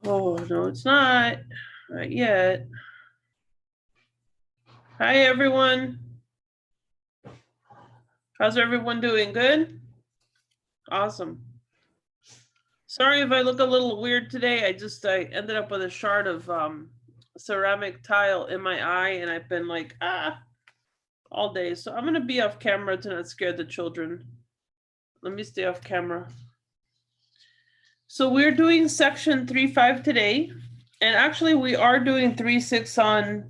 Oh, no, it's not. Not yet. Hi, everyone. How's everyone doing? Good? Awesome. Sorry if I look a little weird today. I ended up with a shard of ceramic tile in my eye, and I've been like, all day. So I'm going to be off camera to not scare the children. Let me stay off camera. So we're doing section 3.5 today. And actually, we are doing 3.6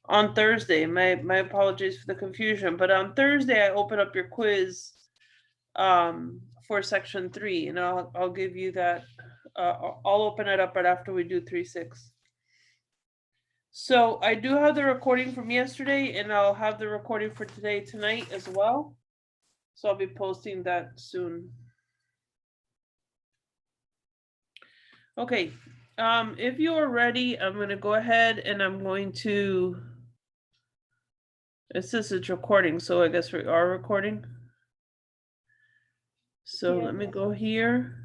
on Thursday. My apologies for the confusion. But on Thursday, I open up your quiz for section 3. And I'll give you that. I'll open it up right after we do 3.6. So I do have the recording from yesterday, and I'll have the recording for today tonight as well. So I'll be posting that soon. Okay, if you are ready, I'm going to go ahead and I'm going to, it says it's recording, so I guess we are recording. So Yeah. let me go here.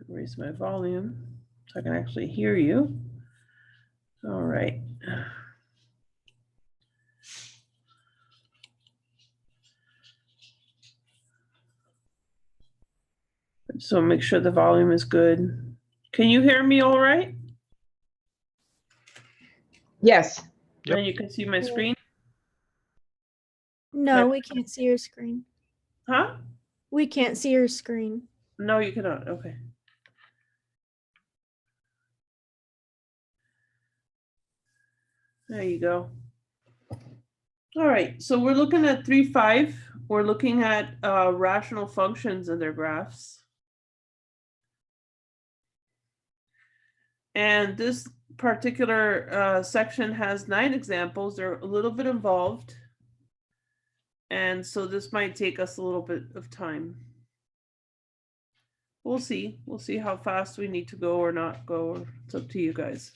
Raise my volume so I can actually hear you. All right. So make sure the volume is good. Can you hear me all right? Yes. Yep. And you can see my screen? No, we can't see your screen. Huh? We can't see your screen. No, you cannot. Okay. There you go. All right, so we're looking at 3.5. We're looking at rational functions and their graphs. And this particular section has 9 examples. They're a little bit involved. And so this might take us a little bit of time. We'll see. We'll see how fast we need to go or not go. It's up to you guys.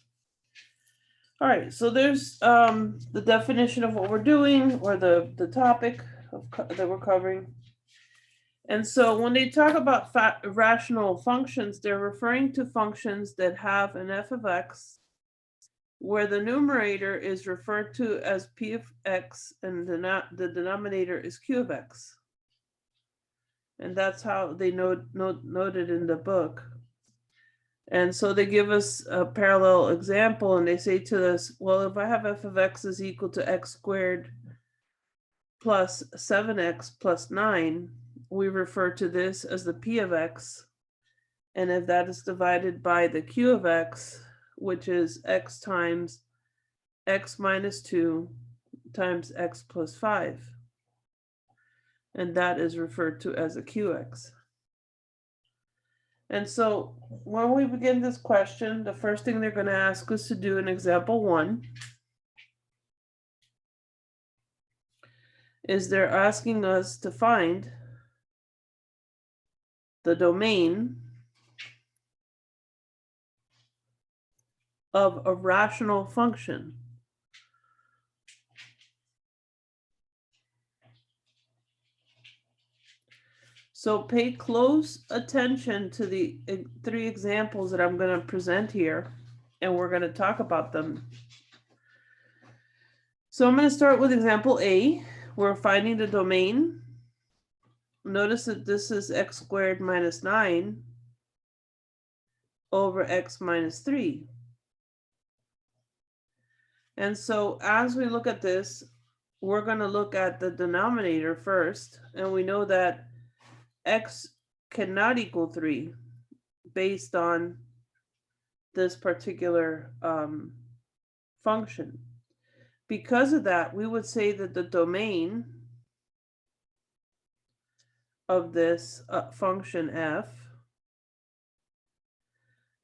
All right, so there's the definition of what we're doing, or the topic that we're covering. And so when they talk about rational functions, they're referring to functions that have an f of x, where the numerator is referred to as p of x and the denominator is q of x. And that's how they noted in the book. And so they give us a parallel example, and they say to us, well, if I have f of x is equal to x squared plus 7x plus 9, we refer to this as the p of x. And if that is divided by the q of x, which is x times x minus 2 times x plus 5. And that is referred to as a qx. And so when we begin this question, the first thing they're going to ask us to do in example 1 is they're asking us to find the domain of a rational function. So pay close attention to the 3 examples that I'm going to present here, and we're going to talk about them. So I'm going to start with example A. We're finding the domain. Notice that this is x squared minus 9 over x minus 3. And so as we look at this, we're going to look at the denominator first, and we know that x cannot equal 3 based on this particular function. Because of that, we would say that the domain of this function f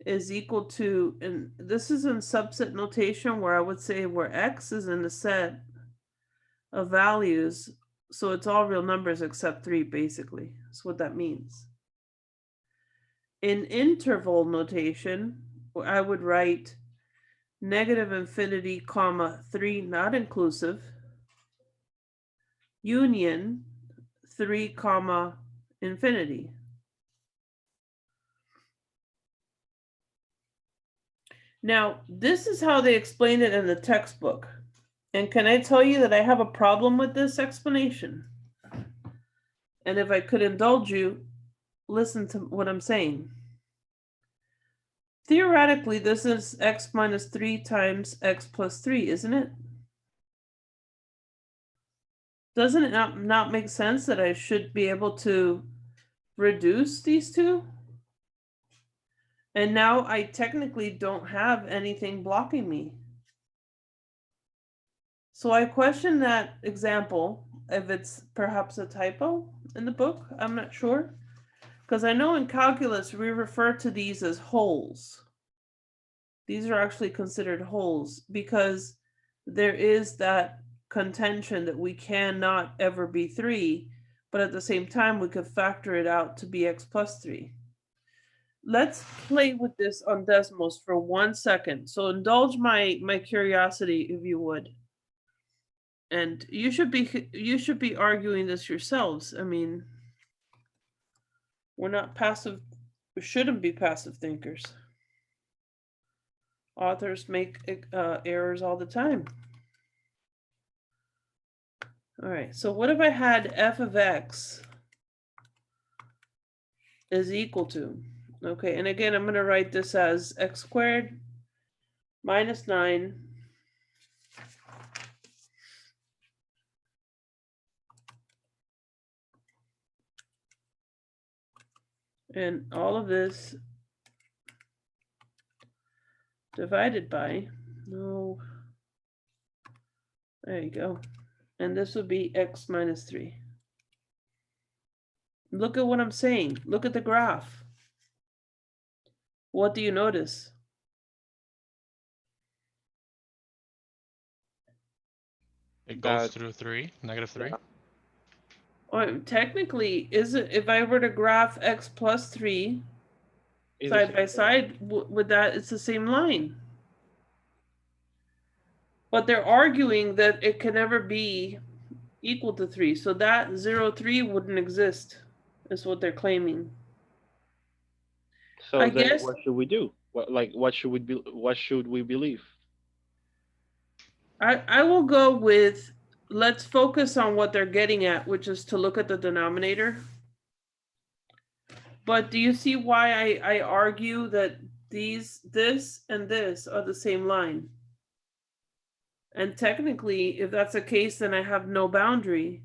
is equal to, and this is in subset notation, where I would say where x is in the set of values, so it's all real numbers except 3, basically. That's what that means. In interval notation, I would write negative infinity, comma, 3 not inclusive, union 3, comma, infinity. Now, this is how they explain it in the textbook. And can I tell you that I have a problem with this explanation? And if I could indulge you, listen to what I'm saying. Theoretically, this is x minus 3 times x plus 3, isn't it? Doesn't it not make sense that I should be able to reduce these two? And now I technically don't have anything blocking me. So I question that example, if it's perhaps a typo in the book, I'm not sure. Because I know in calculus, we refer to these as holes. These are actually considered holes because there is that contention that we cannot ever be 3, but at the same time, we could factor it out to be x plus 3. Let's play with this on Desmos for 1 second. So indulge my curiosity, if you would. And you should be arguing this yourselves. I mean, we're not passive, we shouldn't be passive thinkers. Authors make errors all the time. All right, so what if I had f of x is equal to, okay, and again, I'm going to write this as x squared minus 9 and all of this divided by, no, there you go. And this would be x minus 3. Look at what I'm saying. Look at the graph. What do you notice? It goes through 3, negative 3. Yeah. Or technically, is it, if I were to graph x plus 3 side by side with that, it's the same line. But they're arguing that it can never be equal to 3. So that 0, 3 wouldn't exist, is what they're claiming. So I then guess, what should we do? What should we believe? I will go with, let's focus on what they're getting at, which is to look at the denominator. But do you see why I argue that this and this are the same line? And technically, if that's the case, then I have no boundary.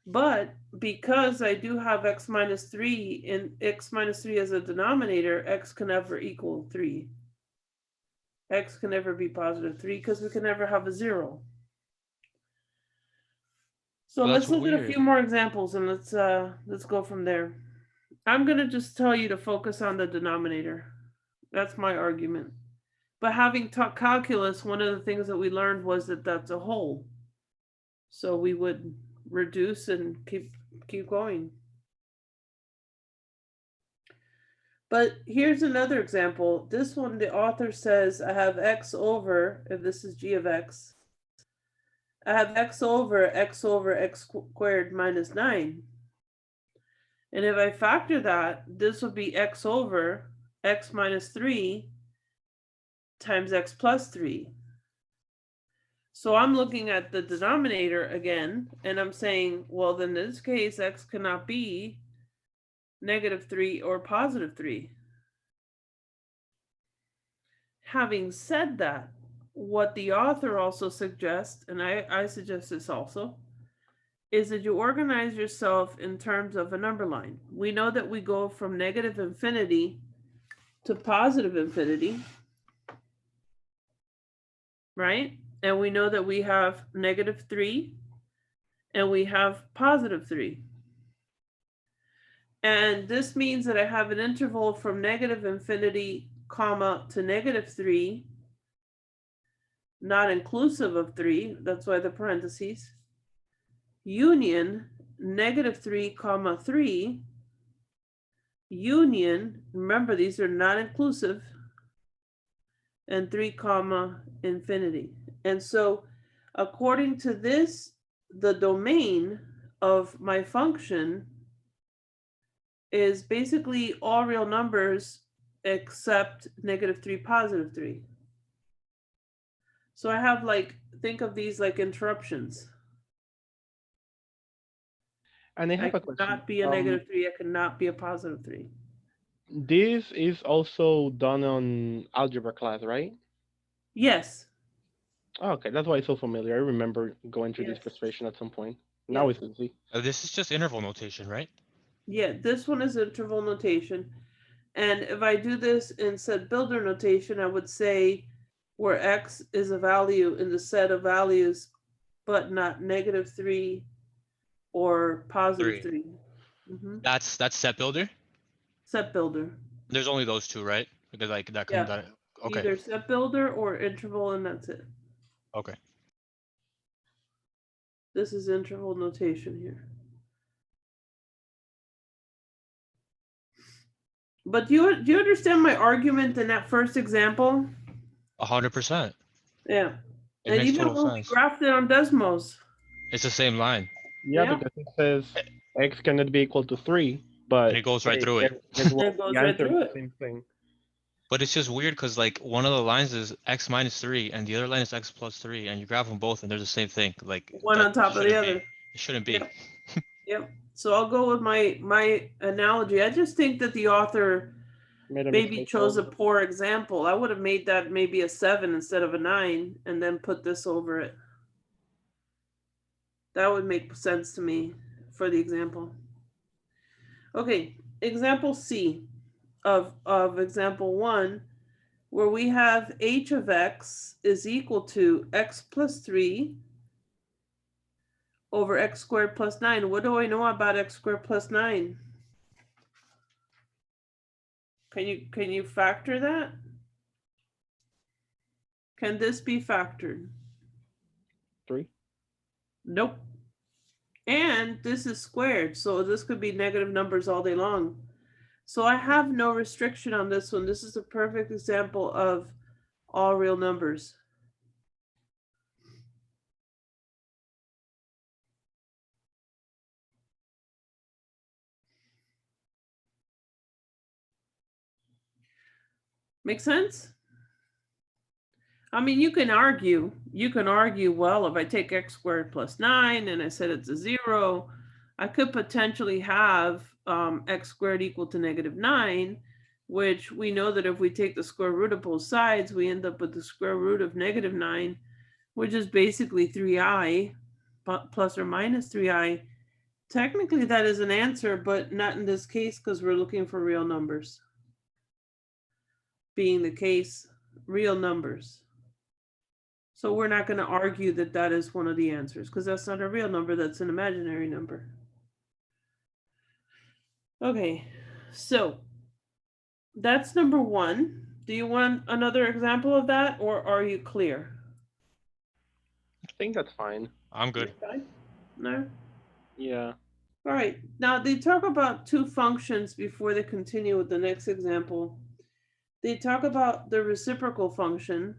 But because I do have x minus 3 and x minus 3 as a denominator, x can never equal 3. X can never be positive 3 because we can never have a 0. So Well, let's that's look at a weird. few more examples and let's go from there. I'm gonna just tell you to focus on the denominator. That's my argument. But having taught calculus, one of the things that we learned was that that's a whole. So we would reduce and keep going. But here's another example. This one, the author says I have x over, if this is g of x, I have x over x squared minus 9. And if I factor that, this would be x over x minus 3 times x plus 3. So I'm looking at the denominator again, and I'm saying, well, then in this case, x cannot be negative 3 or positive 3. Having said that, what the author also suggests, and I suggest this also, is that you organize yourself in terms of a number line. We know that we go from negative infinity to positive infinity, right? And we know that we have negative 3 and we have positive 3. And this means that I have an interval from negative infinity, comma, to negative 3, not inclusive of 3, that's why the parentheses, union negative 3, comma 3, union, remember these are not inclusive, and 3, comma infinity. And so according to this, the domain of my function is basically all real numbers except -3, +3. So I have like, think of these like interruptions. And I I have a question. cannot be a -3, I cannot be a +3. This is also done on algebra class, right? Yes. Oh, okay, that's why it's so familiar. I remember going through this Yes. frustration at some point. Now Yeah. it's easy. This is just interval notation, right? Yeah, this one is interval notation. And if I do this in set builder notation, I would say where X is a value in the set of values, but not -3 or +3. That's set builder. Set builder. There's only those two, right? Because like that can Yeah. that. Okay. Either set builder or interval, and that's it. Okay. This is interval notation here. But do you understand my argument in that first example? 100%. Yeah. It And makes even total when we sense. graphed it on Desmos. It's the same line. Yeah, Yeah. because it says X cannot be equal to 3, but And it goes right through it. Guess what? It goes The right answer through is it. the same thing. But it's just weird because like one of the lines is X -3 and the other line is X +3, and you graph them both and they're the same thing. Like One that on top of the shouldn't be. other. It shouldn't be. Yep. Yep. So I'll go with my analogy. I just think that the author Made a maybe mistake chose a probably. poor example. I would have made that maybe a 7 instead of a 9 and then put this over it. That would make sense to me for the example. Okay, example C of example 1, where we have h of x is equal to x plus 3 over x squared plus 9. What do I know about x squared plus 9? Can you factor that? Can this be factored? 3. Nope. And this is squared, so this could be negative numbers all day long. So I have no restriction on this one. This is a perfect example of all real numbers. Make sense? I mean, you can argue, well, if I take x squared plus 9 and I said it's a 0, I could potentially have x squared equal to -9, which we know that if we take the square root of both sides, we end up with the square root of -9, which is basically 3i plus or minus 3i. Technically, that is an answer, but not in this case because we're looking for real numbers. Being the case, real numbers. So we're not going to argue that that is one of the answers because that's not a real number, that's an imaginary number. Okay, so that's number 1. Do you want another example of that or are you clear? I think that's fine. I'm good. Okay. No? Yeah. All right, now they talk about 2 functions before they continue with the next example. They talk about the reciprocal function,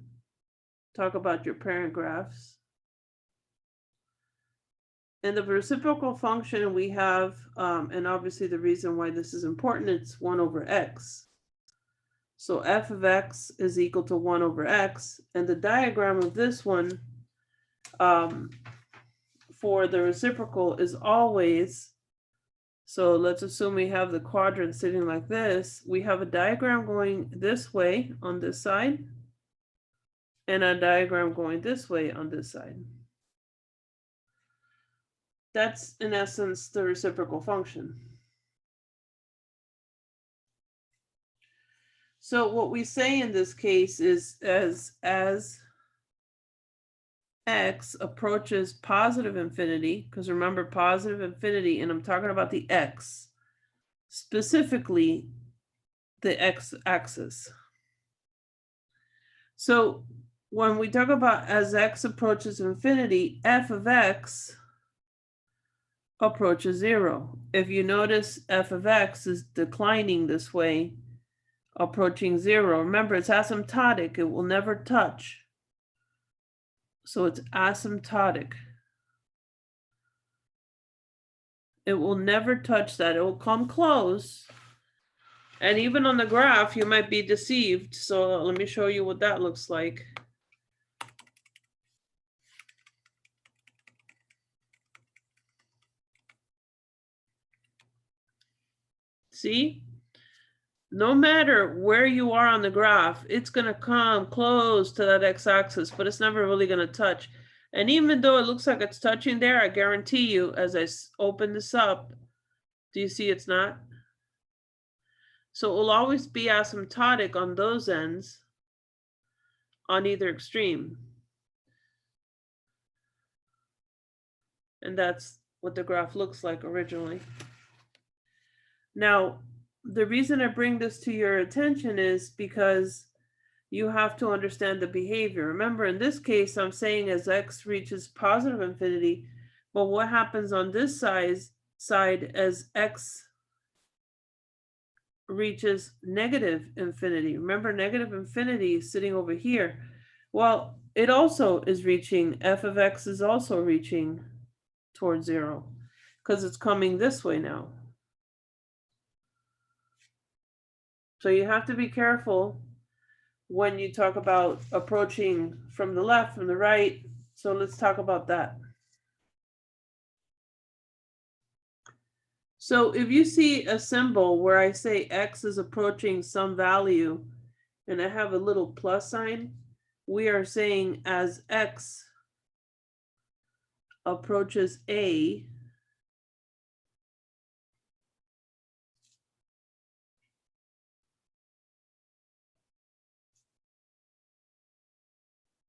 talk about your parent graphs. And the reciprocal function we have, and obviously the reason why this is important, it's 1 over x. So f of x is equal to 1 over x. And the diagram of this one for the reciprocal is always, so let's assume we have the quadrant sitting like this. We have a diagram going this way on this side and a diagram going this way on this side. That's in essence the reciprocal function. So what we say in this case is as x approaches positive infinity, because remember positive infinity, and I'm talking about the x, specifically the x-axis. So when we talk about as x approaches infinity, f of x approaches 0. If you notice, f of x is declining this way, approaching 0. Remember, it's asymptotic. It will never touch. So it's asymptotic. It will never touch that. It will come close, And even on the graph, you might be deceived. So let me show you what that looks like. See? No matter where you are on the graph, it's going to come close to that x-axis, but it's never really going to touch. And even though it looks like it's touching there, I guarantee you, as I open this up, do you see it's not? So it will always be asymptotic on those ends on either extreme. And that's what the graph looks like originally. Now, the reason I bring this to your attention is because you have to understand the behavior. Remember, in this case, I'm saying as x reaches positive infinity, but what happens on this side as x reaches negative infinity? Remember, negative infinity is sitting over here. Well, it also is reaching, f of x is also reaching towards 0 because it's coming this way now. So you have to be careful when you talk about approaching from the left, from the right. So let's talk about that. So if you see a symbol where I say x is approaching some value and I have a little plus sign, we are saying as x approaches a,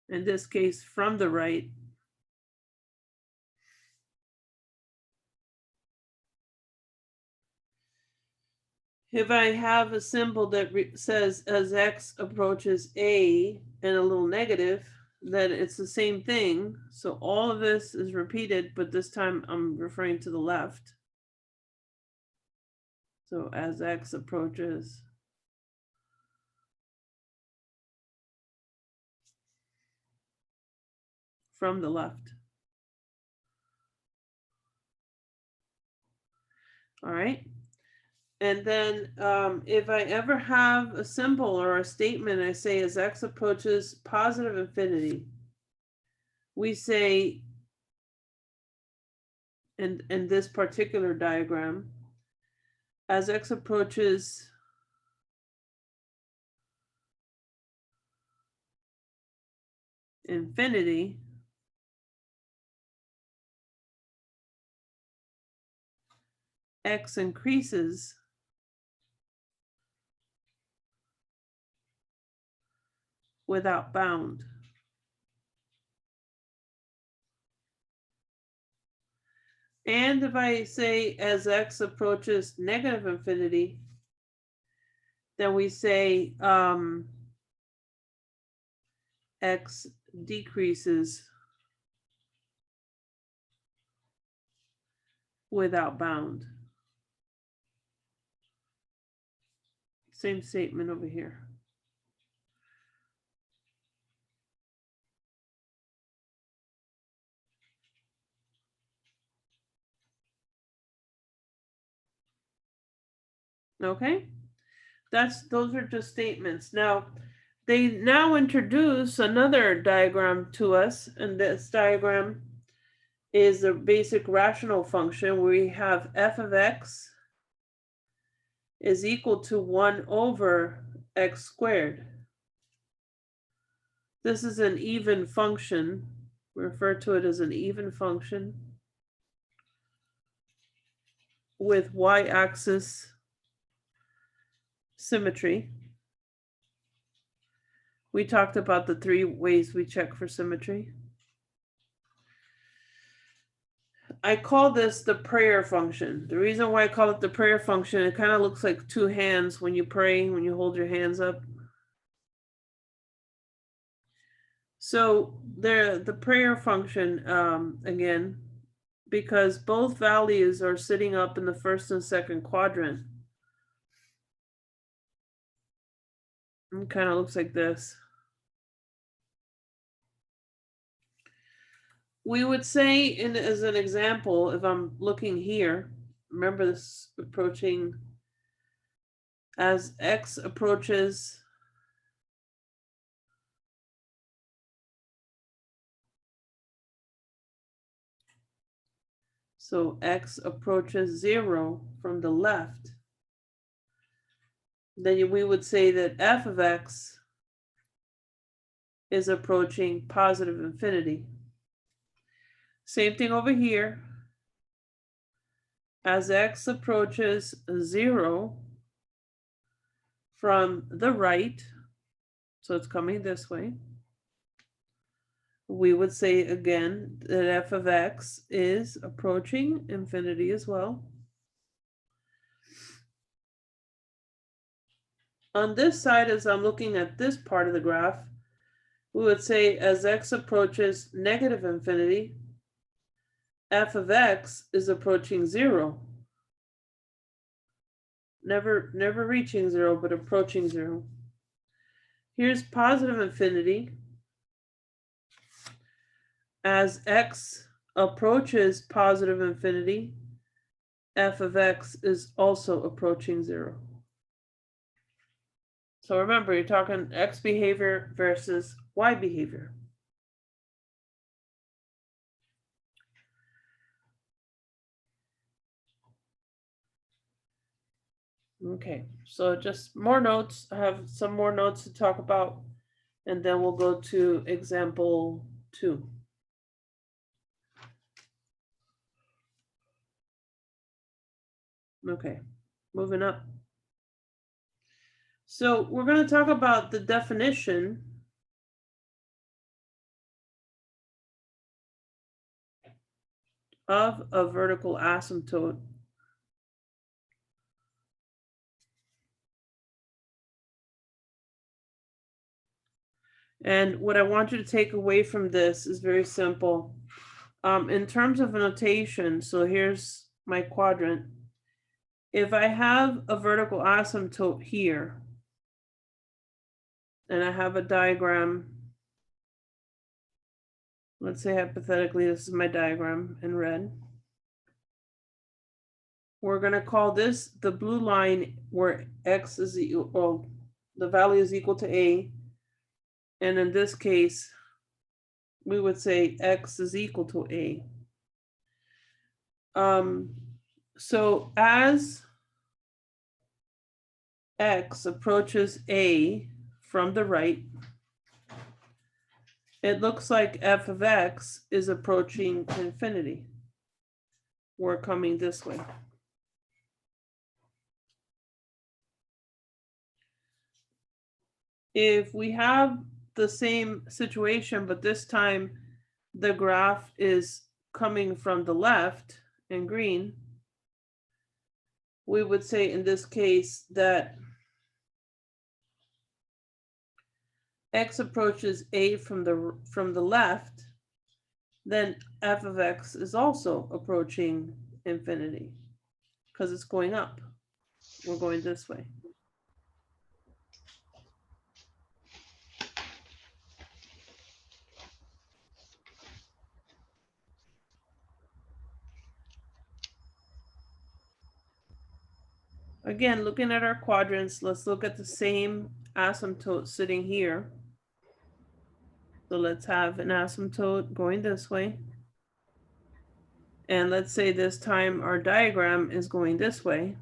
in this case from the right, if I have a symbol that says as x approaches a and a little negative, then it's the same thing. So all of this is repeated, but this time I'm referring to the left. So as x approaches from the left. All right. And then if I ever have a symbol or a statement, I say as x approaches positive infinity, we say in this particular diagram, as x approaches infinity, x increases without bound. And if I say as x approaches negative infinity, then we say x decreases without bound. Same statement over here. Okay, those are just statements. Now, they now introduce another diagram to us, and this diagram is a basic rational function where we have f of x is equal to 1 over x squared. This is an even function. We refer to it as an even function with y-axis symmetry. We talked about the 3 ways we check for symmetry. I call this the prayer function. The reason why I call it the prayer function, it kind of looks like 2 hands when you pray, when you hold your hands up. So the prayer function, again, because both values are sitting up in the first and second quadrant. It kind of looks like this. We would say, as an example, if I'm looking here, remember this approaching as x approaches so x approaches 0 from the left, then we would say that f of x is approaching positive infinity. Same thing over here. As x approaches 0 from the right, so it's coming this way, we would say again that f of x is approaching infinity as well. On this side, as I'm looking at this part of the graph, we would say as x approaches negative infinity, f of x is approaching 0. Never reaching 0, but approaching 0. Here's positive infinity. As x approaches positive infinity, f of x is also approaching 0. So remember, you're talking x behavior versus y behavior. Okay, so just more notes. I have some more notes to talk about, and then we'll go to example 2. Okay, moving up. So we're going to talk about the definition of a vertical asymptote. And what I want you to take away from this is very simple. In terms of notation, so here's my quadrant. If I have a vertical asymptote here, and I have a diagram, let's say hypothetically this is my diagram in red. We're going to call this the blue line where x is equal, well, the value is equal to a. And in this case, we would say x is equal to a. So as x approaches a from the right, it looks like f of x is approaching infinity. We're coming this way. If we have the same situation, but this time the graph is coming from the left in green, we would say in this case that x approaches a from the left, then f of x is also approaching infinity because it's going up. We're going this way. Again, looking at our quadrants, let's look at the same asymptote sitting here. So let's have an asymptote going this way. And let's say this time our diagram is going this way.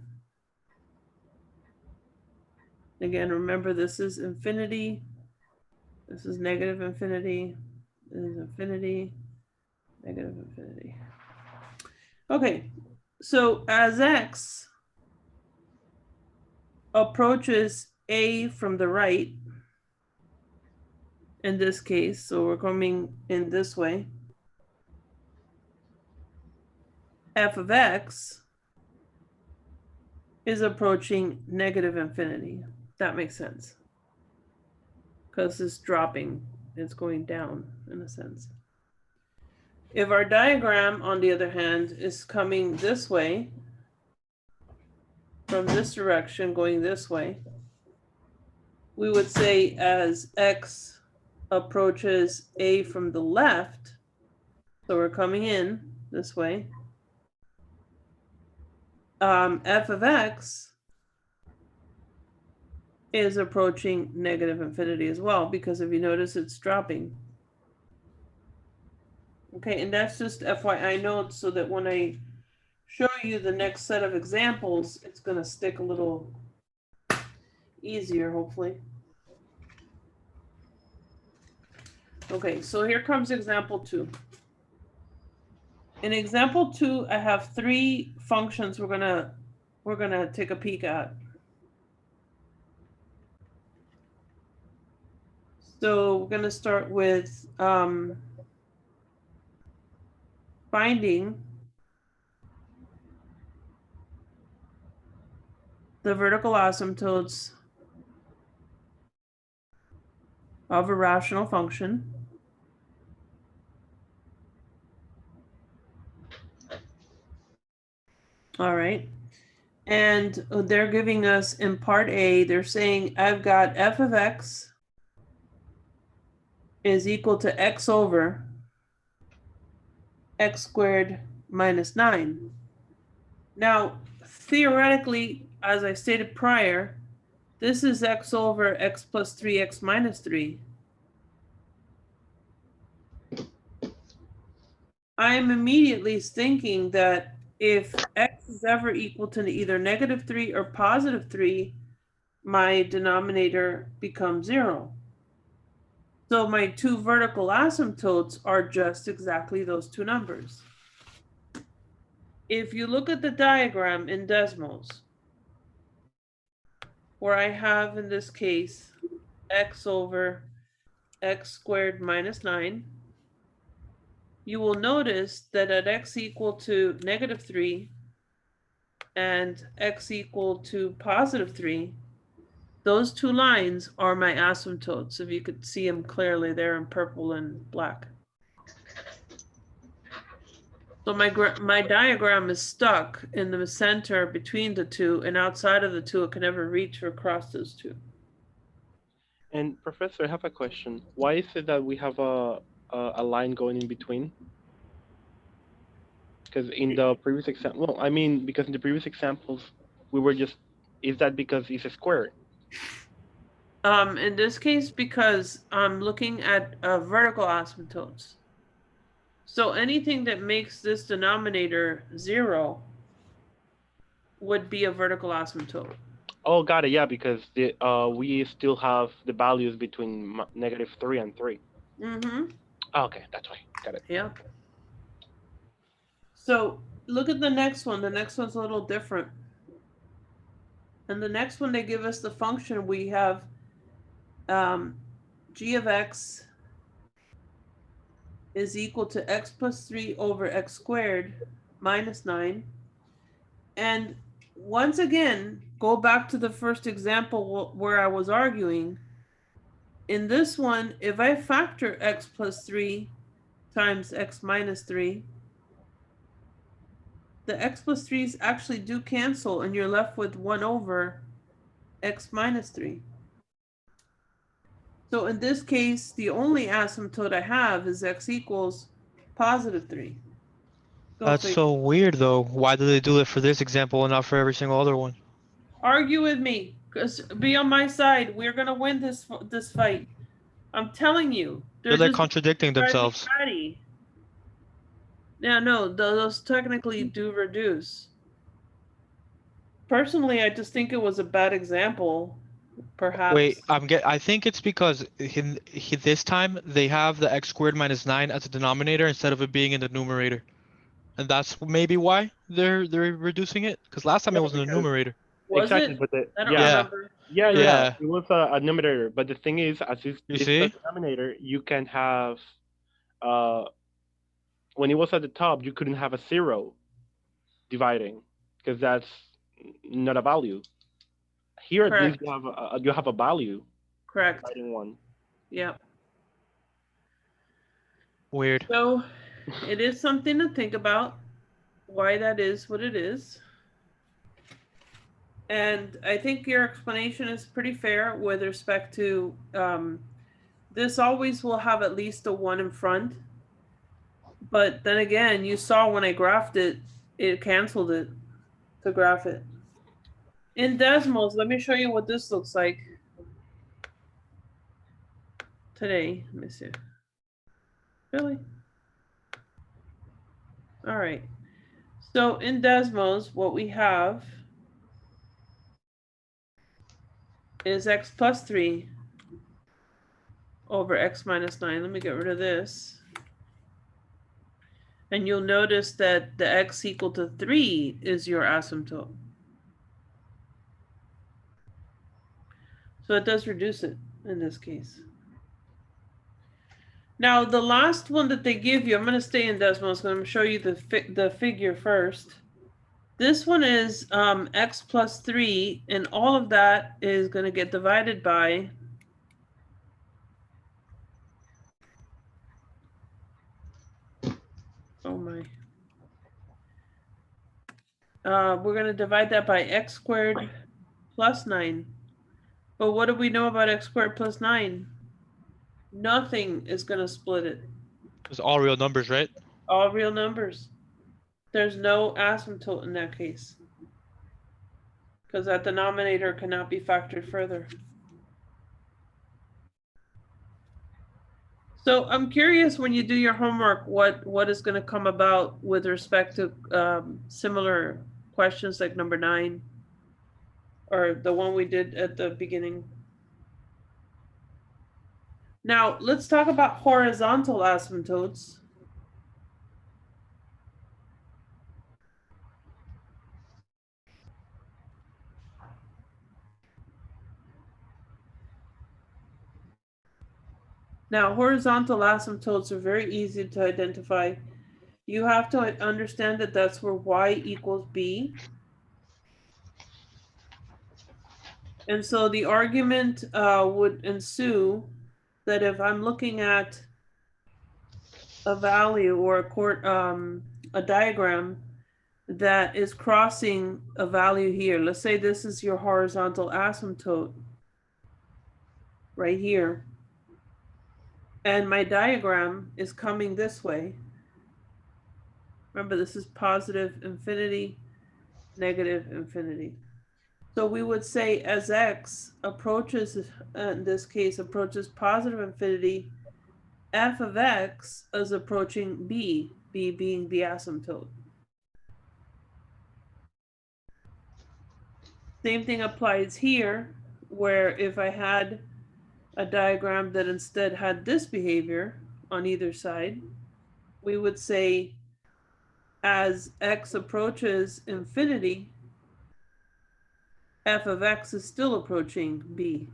Again, remember this is infinity. This is negative infinity. This is infinity, negative infinity. Okay, so as x approaches a from the right, in this case, so we're coming in this way, f of x is approaching negative infinity. That makes sense. Because it's dropping, it's going down in a sense. If our diagram, on the other hand, is coming this way, from this direction going this way, we would say as x approaches a from the left, so we're coming in this way, f of x is approaching negative infinity as well, because if you notice, it's dropping. Okay, and that's just FYI notes so that when I show you the next set of examples, it's going to stick a little easier, hopefully. Okay, so here comes example 2. In example 2, I have 3 functions we're gonna take a peek at. So we're gonna start with finding the vertical asymptotes of a rational function. All right. And they're giving us in part A, they're saying I've got f of x is equal to x over x squared minus 9. Now, theoretically, as I stated prior, this is x over x plus 3x minus 3. I am immediately thinking that if x is ever equal to either negative 3 or positive 3, my denominator becomes 0. So my 2 vertical asymptotes are just exactly those 2 numbers. If you look at the diagram in Desmos, where I have in this case x over x squared minus 9, you will notice that at x equal to negative 3 and x equal to positive 3, those 2 lines are my asymptotes. If you could see them clearly, they're in purple and black. So my diagram is stuck in the center between the 2, and outside of the 2, it can never reach or across those 2. And Professor, I have a question. Why is it that we have a line going in between? Because in the previous example, well, I mean, because in the previous examples, we were just, is that because it's a square? In this case, because I'm looking at vertical asymptotes. So anything that makes this denominator 0 would be a vertical asymptote. Oh, got it. Yeah, because the we still have the values between negative 3 and 3. Mm-hmm. Oh, okay, that's why. Got it. Yeah. So look at the next one. The next one's a little different. And the next one, they give us the function. We have g of x is equal to x plus 3 over x squared minus 9. And once again, go back to the first example where I was arguing. In this one, if I factor x plus 3 times x minus 3, the x plus 3's actually do cancel, and you're left with 1 over x minus 3. So in this case, the only asymptote I have is x equals positive 3. That's so weird, though. Why do they do it for this example and not for every single other one? Argue with me, because be on my side. We're gonna win this fight. I'm telling you. They're like contradicting themselves. Yeah, no, those technically do reduce. Personally, I just think it was a bad example. Perhaps. Wait, I think it's because this time they have the x squared minus 9 as a denominator instead of it being in the numerator, and that's maybe why they're reducing it. Because last time it was in the numerator. Was exactly, it? but I don't remember. Yeah. It was a numerator, but the thing is, as it's see? a denominator, you can have when it was at the top, you couldn't have a 0 dividing because that's not a value. Here at least you have a value. Correct. Dividing 1. Yeah. Weird. So it is something to think about why that is what it is. And I think your explanation is pretty fair with respect to this always will have at least a 1 in front. But then again, you saw when I graphed it, it canceled it to graph it. In Desmos, let me show you what this looks like. today. Let me see. Really? All right. So in Desmos, what we have is x plus 3 over x minus 9. Let me get rid of this. And you'll notice that the x equal to 3 is your asymptote. So it does reduce it in this case. Now, the last one that they give you, I'm going to stay in Desmos because I'm going to show you the figure first. This one is x plus 3, and all of that is going to get divided by oh my. We're going to divide that by x squared plus 9. But what do we know about x squared plus 9? Nothing is going to split it. It's all real numbers, right? All real numbers. There's no asymptote in that case, because that denominator cannot be factored further. So I'm curious, when you do your homework, what is going to come about with respect to similar questions like number 9 or the one we did at the beginning. Now let's talk about horizontal asymptotes. Now, horizontal asymptotes are very easy to identify. You have to understand that that's where y equals b. And so the argument would ensue that if I'm looking at a value or a diagram that is crossing a value here, let's say this is your horizontal asymptote right here, and my diagram is coming this way. Remember, this is positive infinity, negative infinity. So we would say as x approaches, in this case, approaches positive infinity, f of x is approaching b, b being the asymptote. Same thing applies here, where if I had a diagram that instead had this behavior on either side, we would say as x approaches infinity, f of x is still approaching b,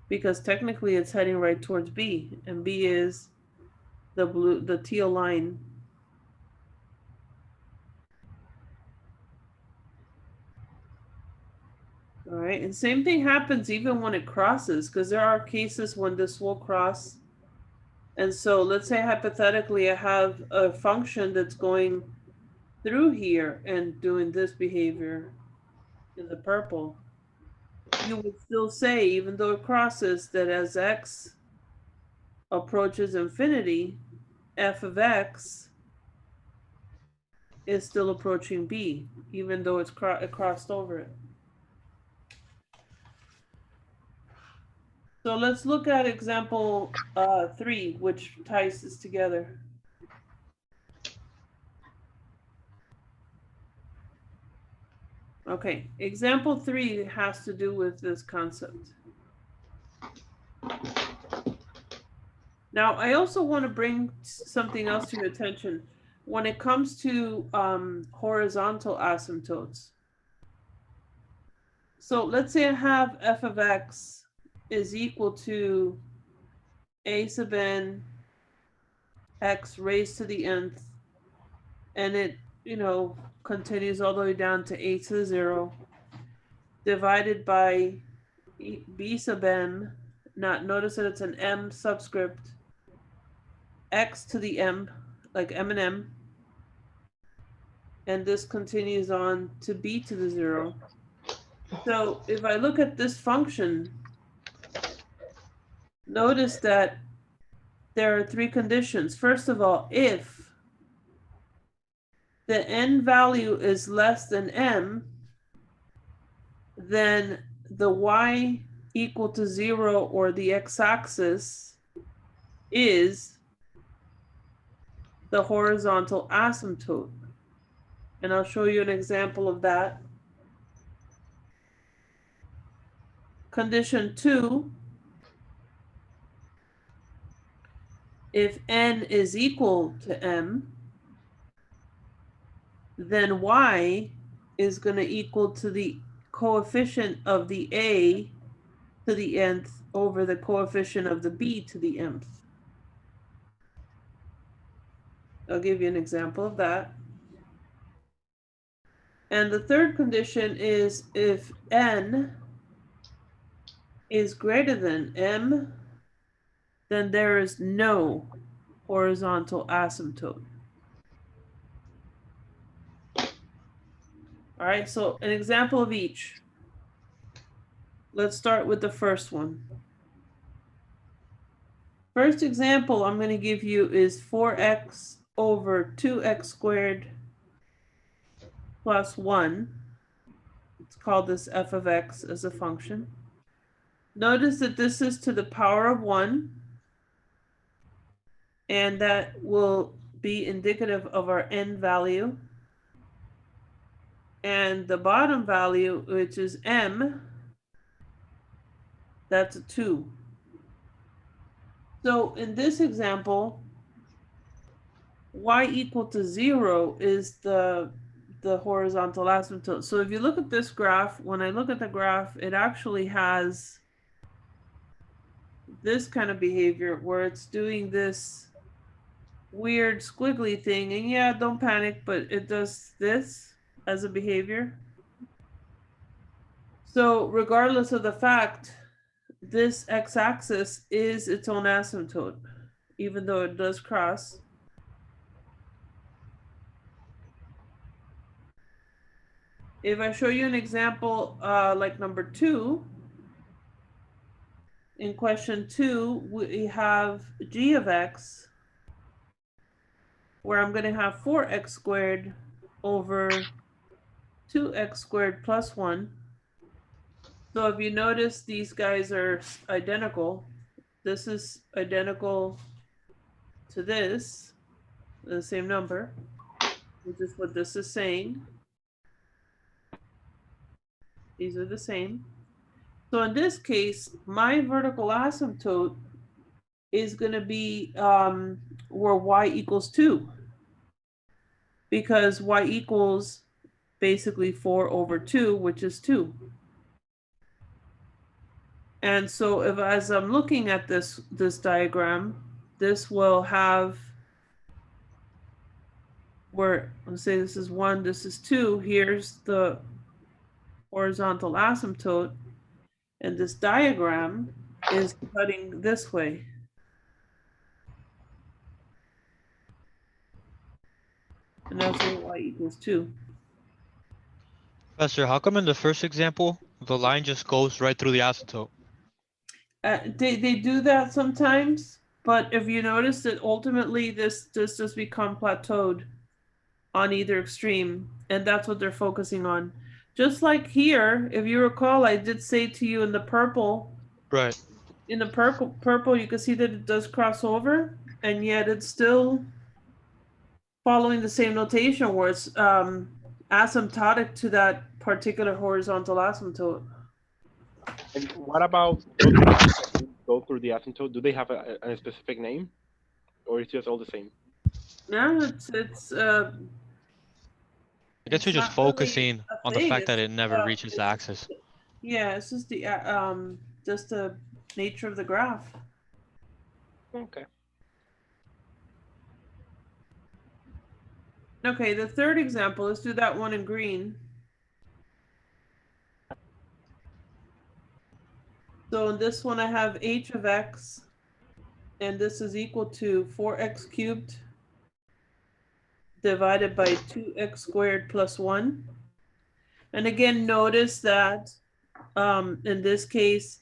because technically it's heading right towards b, and b is the teal line. All right, and same thing happens even when it crosses, because there are cases when this will cross. And so let's say hypothetically I have a function that's going through here and doing this behavior in the purple. You would still say, even though it crosses, that as x approaches infinity, f of x is still approaching b, even though it crossed over it. So let's look at example 3, which ties this together. Okay, example 3 has to do with this concept. Now, I also want to bring something else to your attention. When it comes to horizontal asymptotes. So let's say I have f of x is equal to a sub n x raised to the nth, and it, continues all the way down to a to the 0, divided by b sub n. Notice that it's an m subscript, x to the m, like m and m, and this continues on to b to the 0. So if I look at this function, notice that there are 3 conditions. First of all, if the n value is less than m, then the y equal to 0 or the x-axis is the horizontal asymptote. And I'll show you an example of that. Condition 2, if n is equal to m, then y is going to equal to the coefficient of the a to the nth over the coefficient of the b to the mth. I'll give you an example of that. And the third condition is if n is greater than m, then there is no horizontal asymptote. All right, so an example of each. Let's start with the first one. First example I'm going to give you is 4x over 2x squared plus 1. Let's call this f of x as a function. Notice that this is to the power of 1, and that will be indicative of our n value. And the bottom value, which is m, that's a 2. So in this example, y equal to 0 is the horizontal asymptote. So if you look at this graph, when I look at the graph, it actually has this kind of behavior where it's doing this weird squiggly thing. And yeah, don't panic, but it does this as a behavior. So regardless of the fact, this x-axis is its own asymptote, even though it does cross. If I show you an example like number 2, in question 2, we have g of x, where I'm going to have 4x squared over 2x squared plus 1. So if you notice, these guys are identical. This is identical to this, the same number, which is what this is saying. These are the same. So in this case, my vertical asymptote is going to be where y equals 2. Because y equals basically 4 over 2, which is 2. And so if, as I'm looking at this diagram, this will have where, let's say this is 1, this is 2, here's the horizontal asymptote, and this diagram is cutting this way. And that's where y equals 2. Professor, how come in the first example, the line just goes right through the asymptote? They do that sometimes, but if you notice that ultimately this does become plateaued on either extreme, and that's what they're focusing on. Just like here, if you recall, I did say to you in the purple, Right. in the purple, you can see that it does cross over, and yet it's still following the same notation where it's asymptotic to that particular horizontal asymptote. And what about those lines that go through the asymptote? Do they have a specific name, or it's just all the same? No, it's I guess it's you're just not really focusing a on the thing, fact that it's it never reaches the it's axis. yeah, it's just the nature of the graph. Okay. Okay, the third example, let's do that one in green. So in this one I have h of x, and this is equal to 4x cubed divided by 2x squared plus 1. And again, notice that in this case,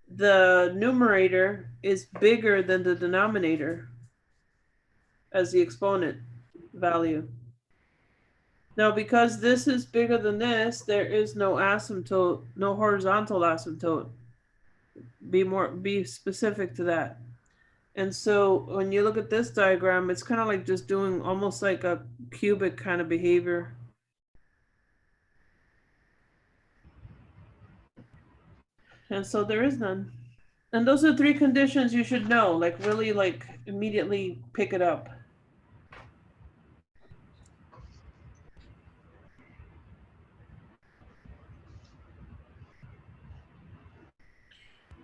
the numerator is bigger than the denominator as the exponent value. Now, because this is bigger than this, there is no asymptote, no horizontal asymptote. be specific to that. And so when you look at this diagram, it's kind of like just doing almost like a cubic kind of behavior. And so there is none. And those are three conditions you should know, like really like immediately pick it up.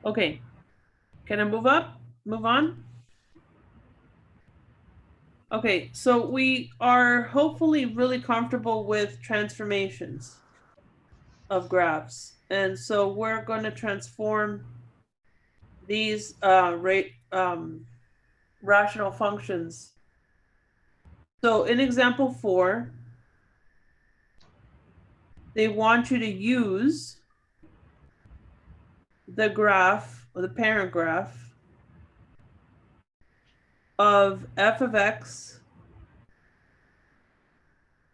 Okay, can I move on? Okay, so we are hopefully really comfortable with transformations of graphs. And so we're going to transform these rational functions. So in example 4, they want you to use the graph, or the parent graph, of f of x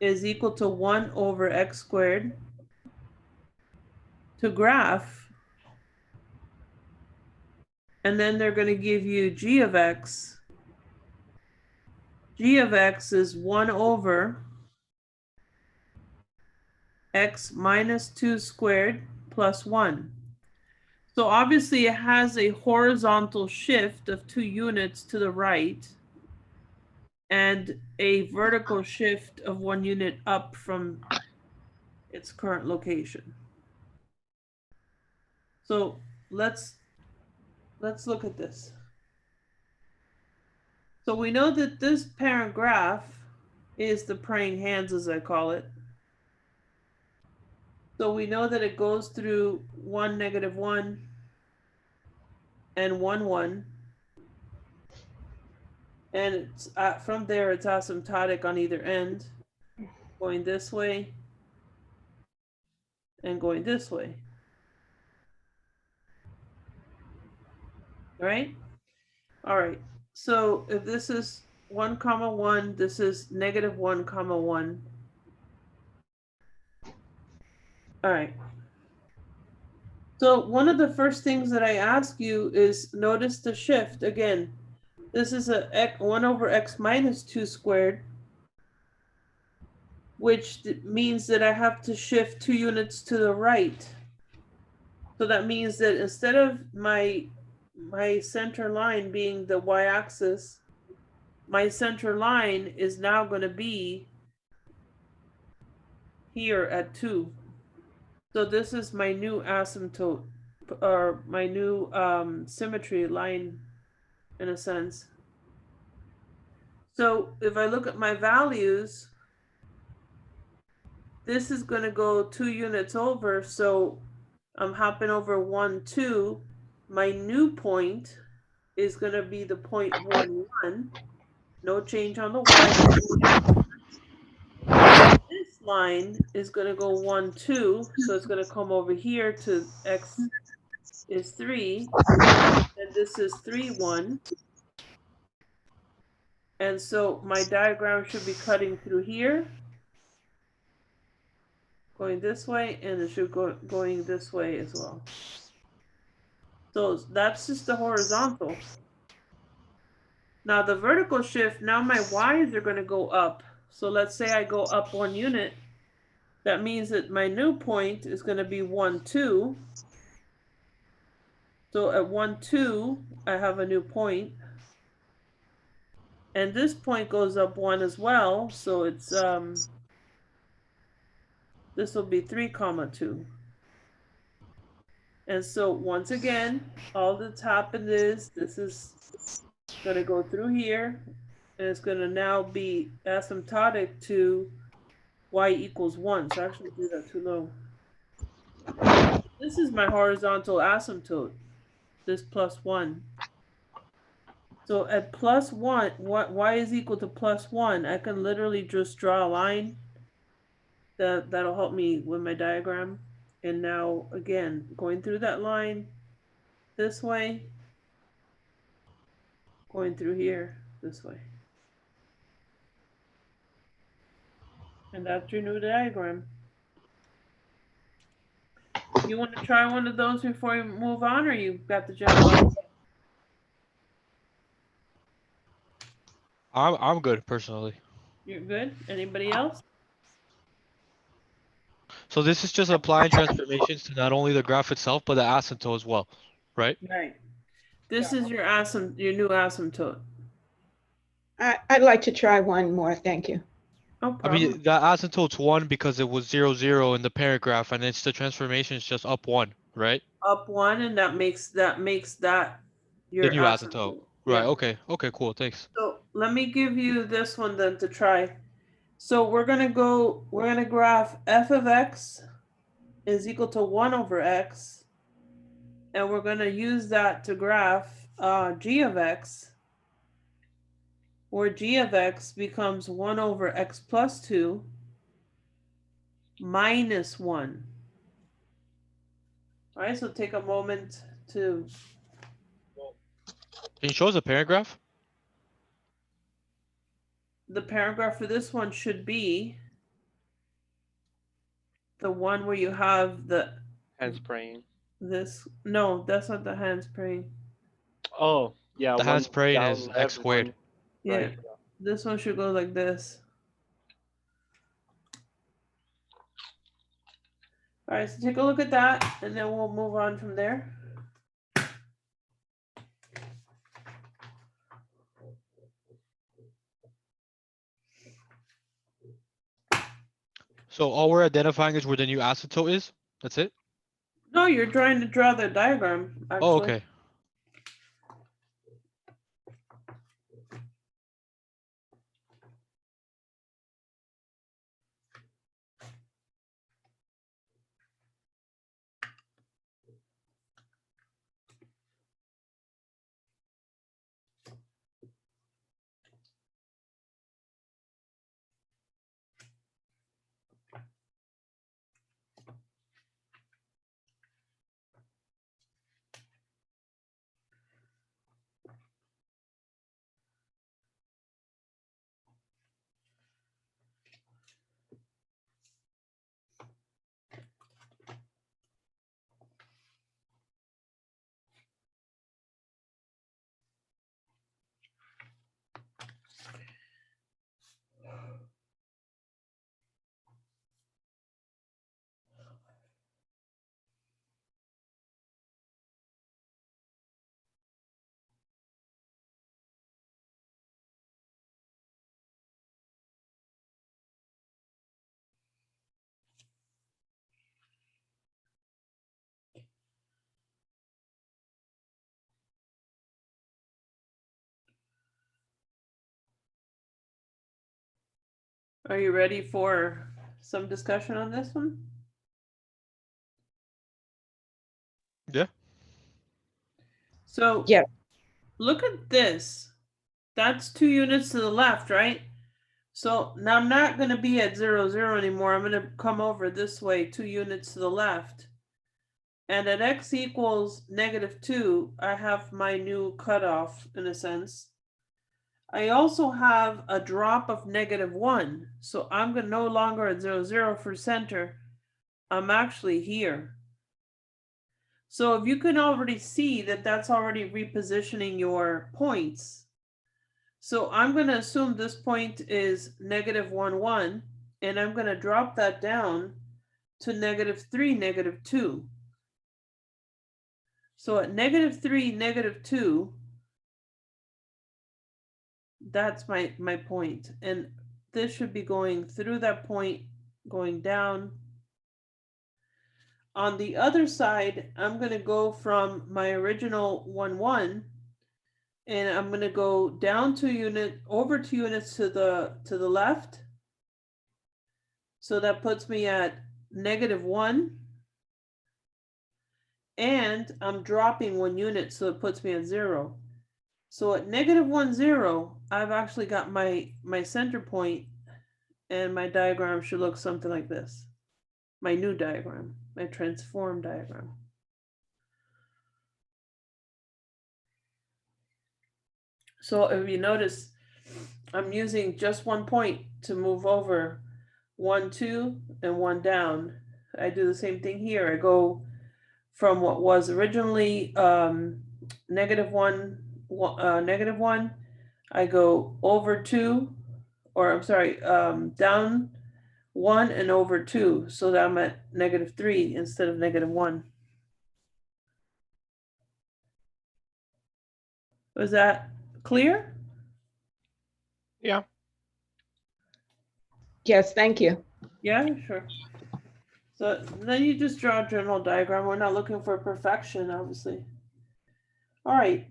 is equal to 1 over x squared to graph, and then they're going to give you g of x. G of x is 1 over x minus 2 squared plus 1. So obviously it has a horizontal shift of 2 units to the right and a vertical shift of 1 unit up from its current location. So let's look at this. So we know that this parent graph is the praying hands, as I call it. So we know that it goes through 1, -1, and 1, 1. And it's from there, it's asymptotic on either end, going this way and going this way. Right? All right. So if this is 1, 1, this is -1, 1. All right. So one of the first things that I ask you is notice the shift. Again, this is a 1 over x minus 2 squared, which means that I have to shift 2 units to the right. So that means that instead of my center line being the y-axis, my center line is now going to be here at 2. So this is my new asymptote, or my new symmetry line, in a sense. So if I look at my values, this is going to go 2 units over. So I'm hopping over 1, 2. My new point is going to be the point 1, 1. No change on the y. This line is going to go 1, 2. So it's going to come over here to x is 3. And this is 3, 1. And so my diagram should be cutting through here, going this way, and it should go going this way as well. So that's just the horizontal. Now the vertical shift, now my y's are going to go up. So let's say I go up 1 unit. That means that my new point is going to be 1, 2. So at 1, 2, I have a new point. And this point goes up 1 as well. So it's this will be 3, 2. And so once again, all that's happened is this is going to go through here, and it's going to now be asymptotic to y equals 1. So actually do that too low. This is my horizontal asymptote, this plus 1. So at plus 1, y is equal to plus 1, I can literally just draw a line that'll help me with my diagram. And now again, going through that line this way, going through here this way. And that's your new diagram. You want to try one of those before you move on, or you got the general? I'm good personally. You're good? Anybody else? So this is just applying transformations to not only the graph itself, but the asymptote as well, right? Right. This is your new asymptote. I'd like to try one more, thank you. No I problem. mean, the asymptote's 1 because it was 0, 0 in the parent graph, and it's the transformation is just up 1, right? Up 1, and that makes that your The new asymptote. Right, Yeah. okay, cool, thanks. So let me give you this one then to try. So we're gonna graph f of x is equal to 1 over x, and we're gonna use that to graph g of x, where g of x becomes 1 over x plus 2 minus 1. All right, so take a moment to, Can you show us a parent graph? the paragraph for this one should be the one where you have the Handspraying. no, that's not the handspring. Oh, yeah. The one handspring down is left, x squared. one Yeah, right. this one should go like this. All right, so take a look at that, and then we'll move on from there. So all we're identifying is where the new asymptote is? That's it? No, you're trying to draw the diagram, actually. Oh, okay. Are you ready for some discussion on this one? Yeah. So Yeah. look at this. That's 2 units to the left, right? So now I'm not going to be at 0, 0 anymore. I'm going to come over this way 2 units to the left. And at x equals -2, I have my new cutoff in a sense. I also have a drop of -1. So I'm no longer at 0, 0 for center. I'm actually here. So if you can already see that that's already repositioning your points. So I'm going to assume this point is -1, 1, and I'm going to drop that down to -3, -2. So at -3, -2, that's my point. And this should be going through that point, going down. On the other side, I'm going to go from my original 1, 1, and I'm going to go down 2 over 2 units to the left. So that puts me at -1. And I'm dropping 1 unit, so it puts me at 0. So at -1, 0, I've actually got my center point, and my diagram should look something like this. My new diagram, my transform diagram. So if you notice, I'm using just 1 point to move over 1, 2, and 1 down. I do the same thing here. I go from what was originally negative one, I go over 2, or I'm sorry, down 1 and over 2, so that I'm at -3 instead of -1. Was that clear? Yeah. Yes, thank you. Yeah, sure. So then you just draw a general diagram. We're not looking for perfection, obviously. All right.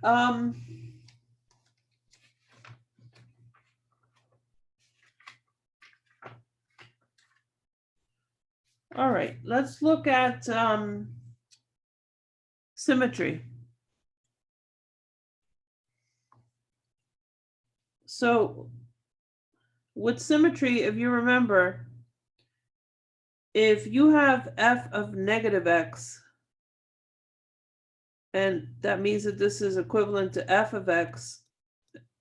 All right, let's look at symmetry. So with symmetry, if you remember, if you have f of -x, and that means that this is equivalent to f of x,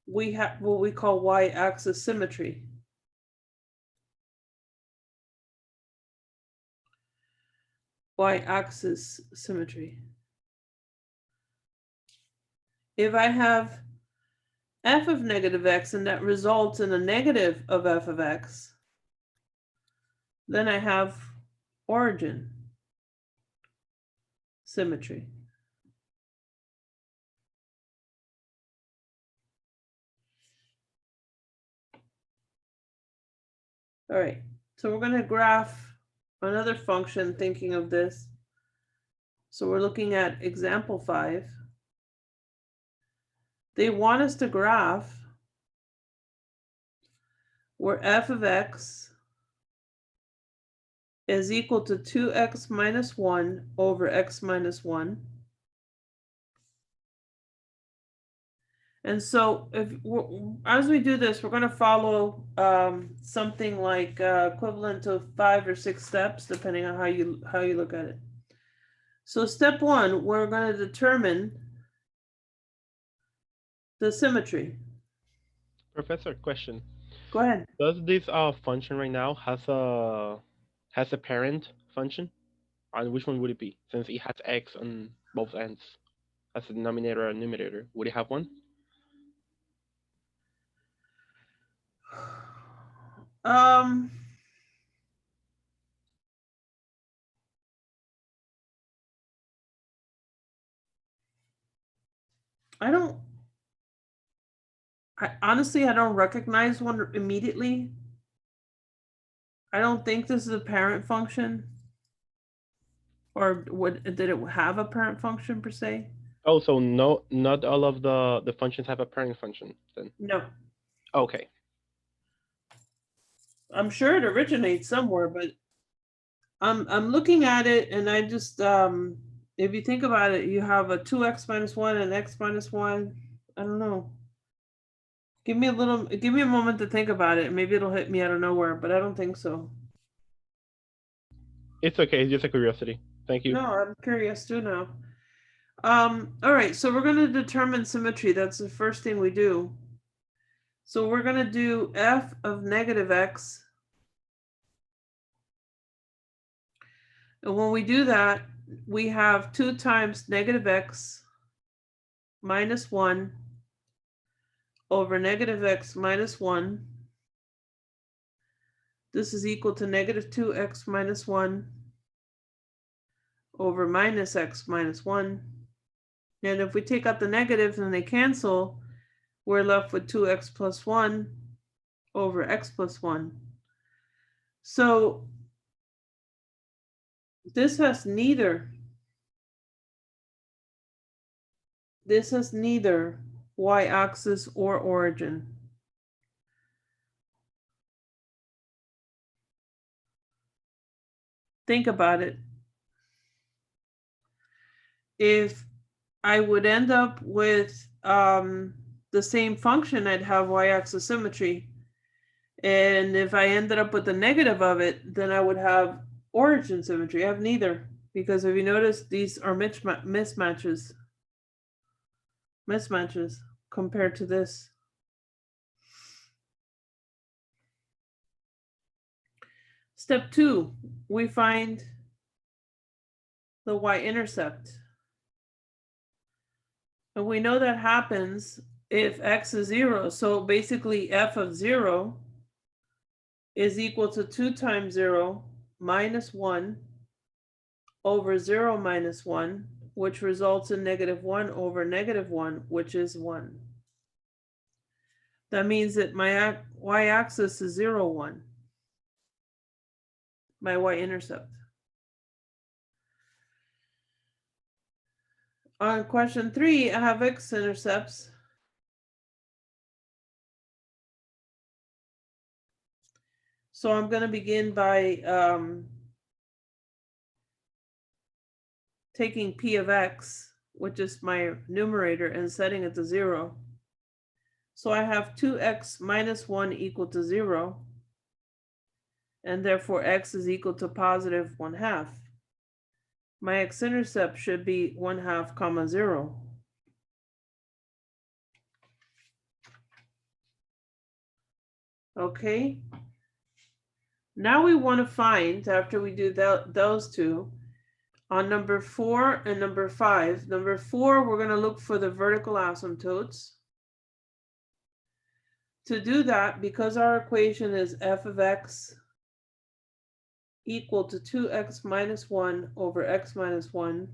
we have what we call y-axis symmetry. Y-axis symmetry. If I have f of -x and that results in a negative of f of x, then I have origin symmetry. All right, so we're going to graph another function thinking of this. So we're looking at example 5. They want us to graph where f of x is equal to 2x minus 1 over x minus 1. And so as we do this, we're going to follow something like equivalent to 5 or 6 steps, depending on how you look at it. So step 1, we're going to determine the symmetry. Professor, question. Go ahead. Does this function right now has a parent function? And which one would it be? Since it has x on both ends, as a denominator and numerator, would it have one? Honestly, I don't recognize one immediately. I don't think this is a parent function. Or did it have a parent function per se? Oh, so no, not all of the functions have a parent function then. No. Okay. I'm sure it originates somewhere, but I'm looking at it and I just if you think about it, you have a 2x minus 1 and x minus 1. I don't know. Give me a moment to think about it. Maybe it'll hit me out of nowhere, but I don't think so. It's okay, it's just a curiosity. Thank you. No, I'm curious too now. All right, so we're going to determine symmetry. That's the first thing we do. So we're going to do f of -x. And when we do that, we have 2 times -x minus 1 over -x minus 1. This is equal to -2x minus 1 over -x minus 1. And if we take out the negatives and they cancel, we're left with 2x plus 1 over x plus 1. So this has neither y-axis or origin. Think about it. If I would end up with the same function, I'd have y-axis symmetry. And if I ended up with the negative of it, then I would have origin symmetry. I have neither, because if you notice, these are mismatches compared to this. Step 2, we find the y-intercept. And we know that happens if x is 0. So basically f of 0 is equal to 2 times 0 minus 1 over 0 minus 1, which results in -1 over -1, which is 1. That means that my y-axis is 0, 1. My y-intercept. On question 3, I have x-intercepts. So I'm going to begin by taking p of x, which is my numerator, and setting it to 0. So I have 2x minus 1 equal to 0. And therefore x is equal to positive 1/2. My x-intercept should be 1/2 comma 0. Okay. Now we want to find, after we do those two, on number 4 and number 5. Number 4, we're going to look for the vertical asymptotes. To do that, because our equation is f of x equal to 2x minus 1 over x minus 1,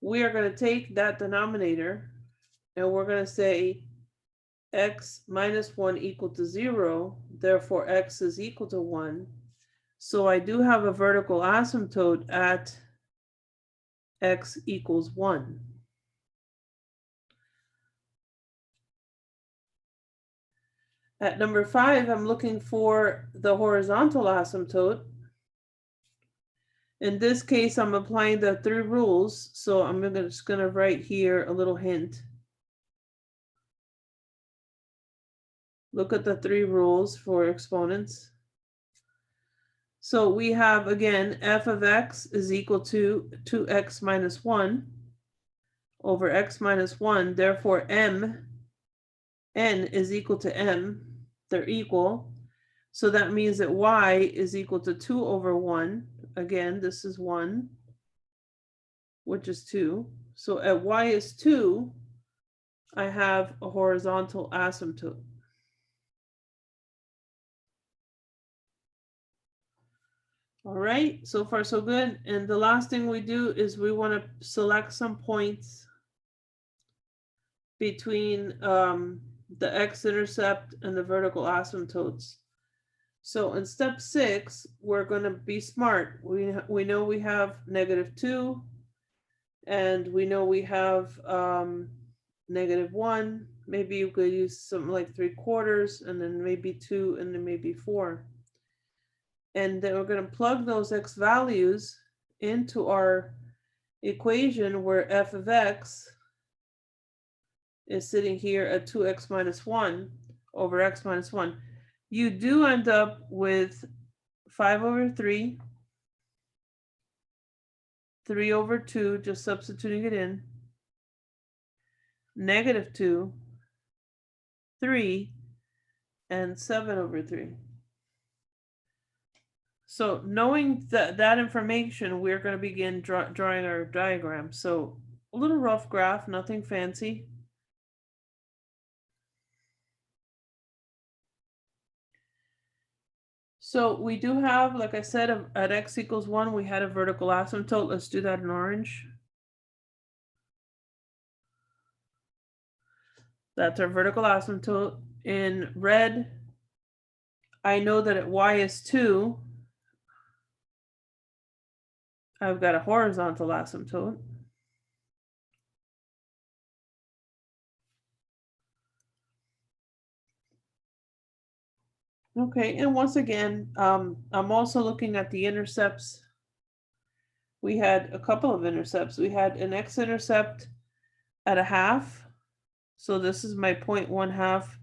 we are going to take that denominator and we're going to say x minus 1 equal to 0, therefore x is equal to 1. So I do have a vertical asymptote at x equals 1. At number 5, I'm looking for the horizontal asymptote. In this case, I'm applying the 3 rules. So I'm just going to write here a little hint. Look at the 3 rules for exponents. So we have, again, f of x is equal to 2x minus 1 over x minus 1. Therefore, n is equal to m. They're equal. So that means that y is equal to 2 over 1. Again, this is 1, which is 2. So at y is 2, I have a horizontal asymptote. All right, so far so good. And the last thing we do is we want to select some points between the x-intercept and the vertical asymptotes. So in step 6, we're going to be smart. We know we have -2, and we know we have -1. Maybe you could use something like 3/4, and then maybe 2, and then maybe 4. And then we're going to plug those x values into our equation where f of x is sitting here at 2x minus 1 over x minus 1. You do end up with 5 over 3, 3 over 2, just substituting it in, -2, 3, and 7 over 3. So knowing that information, we're going to begin drawing our diagram. So a little rough graph, nothing fancy. So we do have, like I said, at x equals 1, we had a vertical asymptote. Let's do that in orange. That's our vertical asymptote. In red, I know that at y is 2, I've got a horizontal asymptote. Okay, and once again, I'm also looking at the intercepts. We had a couple of intercepts. We had an x-intercept at 1/2. So this is my 0.1/2,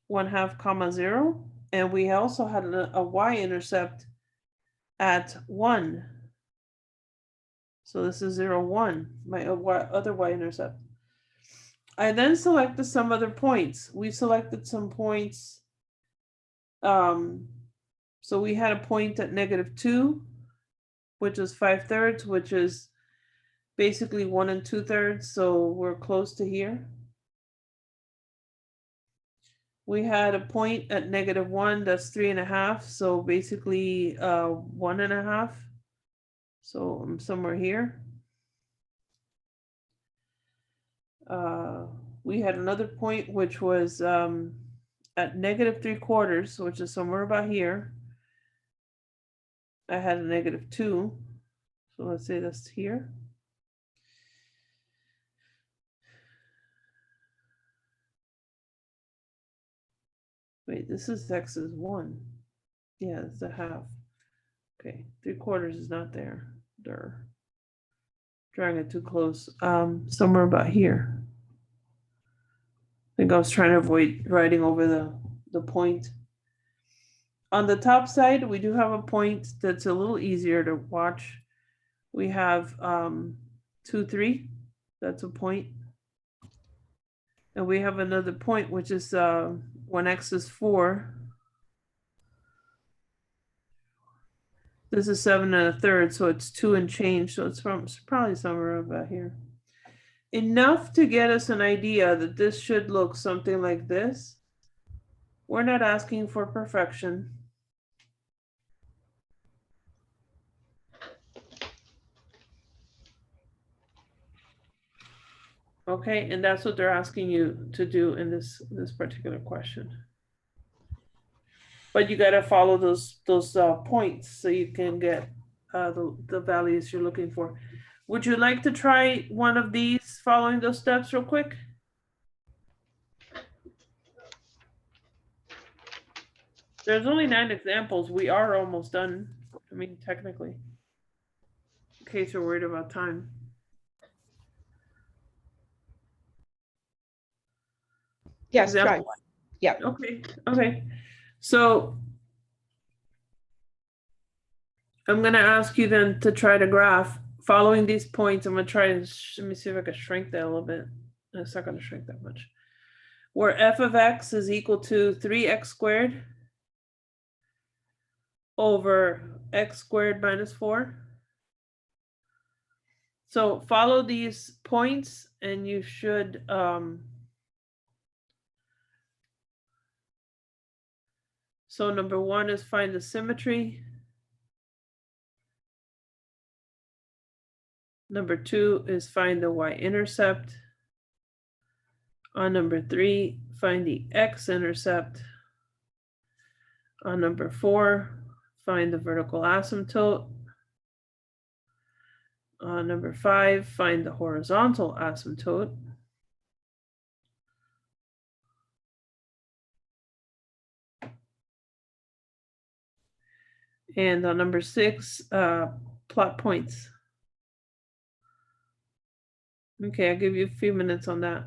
1/2 comma 0. And we also had a y-intercept at 1. So this is 0, 1, my other y-intercept. I then selected some other points. We selected some points. So we had a point at -2, which is 5/3, which is basically 1 2/3, so we're close to here. We had a point at -1, that's 3.5, so basically 1.5. So I'm somewhere here. We had another point which was at -3/4, which is somewhere about here. I had a -2, so let's say that's here. Wait, this is x is 1. Yeah, it's a half. Okay, 3/4 is not there. Drawing it too close. Somewhere about here. I think I was trying to avoid writing over the point. On the top side, we do have a point that's a little easier to watch. We have 2, 3. That's a point. And we have another point, which is when x is 4. This is 7 1/3, so it's 2 and change. So it's probably somewhere about here. Enough to get us an idea that this should look something like this. We're not asking for perfection. Okay, and that's what they're asking you to do in this particular question. But you got to follow those points so you can get the values you're looking for. Would you like to try one of these following those steps real quick? There's only 9 examples. We are almost done. I mean, technically, in case you're worried about time. Yes, try Example. one. Yeah. Okay. So I'm going to ask you then to try to graph following these points. I'm going to try and let me see if I can shrink that a little bit. It's not going to shrink that much. Where f of x is equal to 3x² over x² minus 4. So follow these points and you should so number 1 is find the symmetry. Number 2 is find the Y-intercept. On number 3, find the X-intercept. On number 4, find the vertical asymptote. On number 5, find the horizontal asymptote. And on number 6, plot points. Okay, I'll give you a few minutes on that.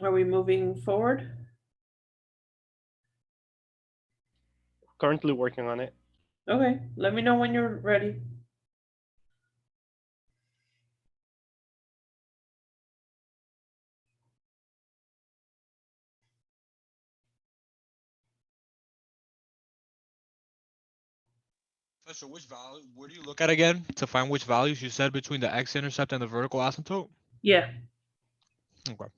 Are we moving forward? Currently working on it. Okay, let me know when you're ready. So which value? Where do you look at again to find which values you said between the X-intercept and the vertical asymptote? Yeah. Okay.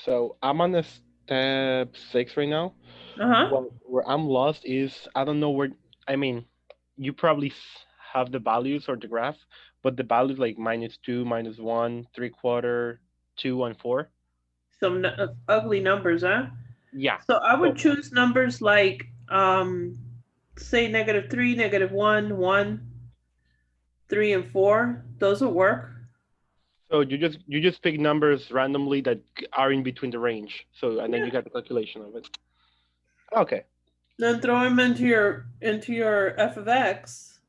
So I'm on the step 6 right now. Uh-huh. Well, where I'm lost is I don't know where. I mean, you probably have the values or the graph, but the values like -2, -1, 3/4, 2, and 4. Some ugly numbers, huh? Yeah. So I would So choose numbers like, say -3, -1, 1, 3, and 4. Those will work. so you just pick numbers randomly that are in between the range. So and then Yeah. you got the calculation of it. Okay. Then throw them into your f of x.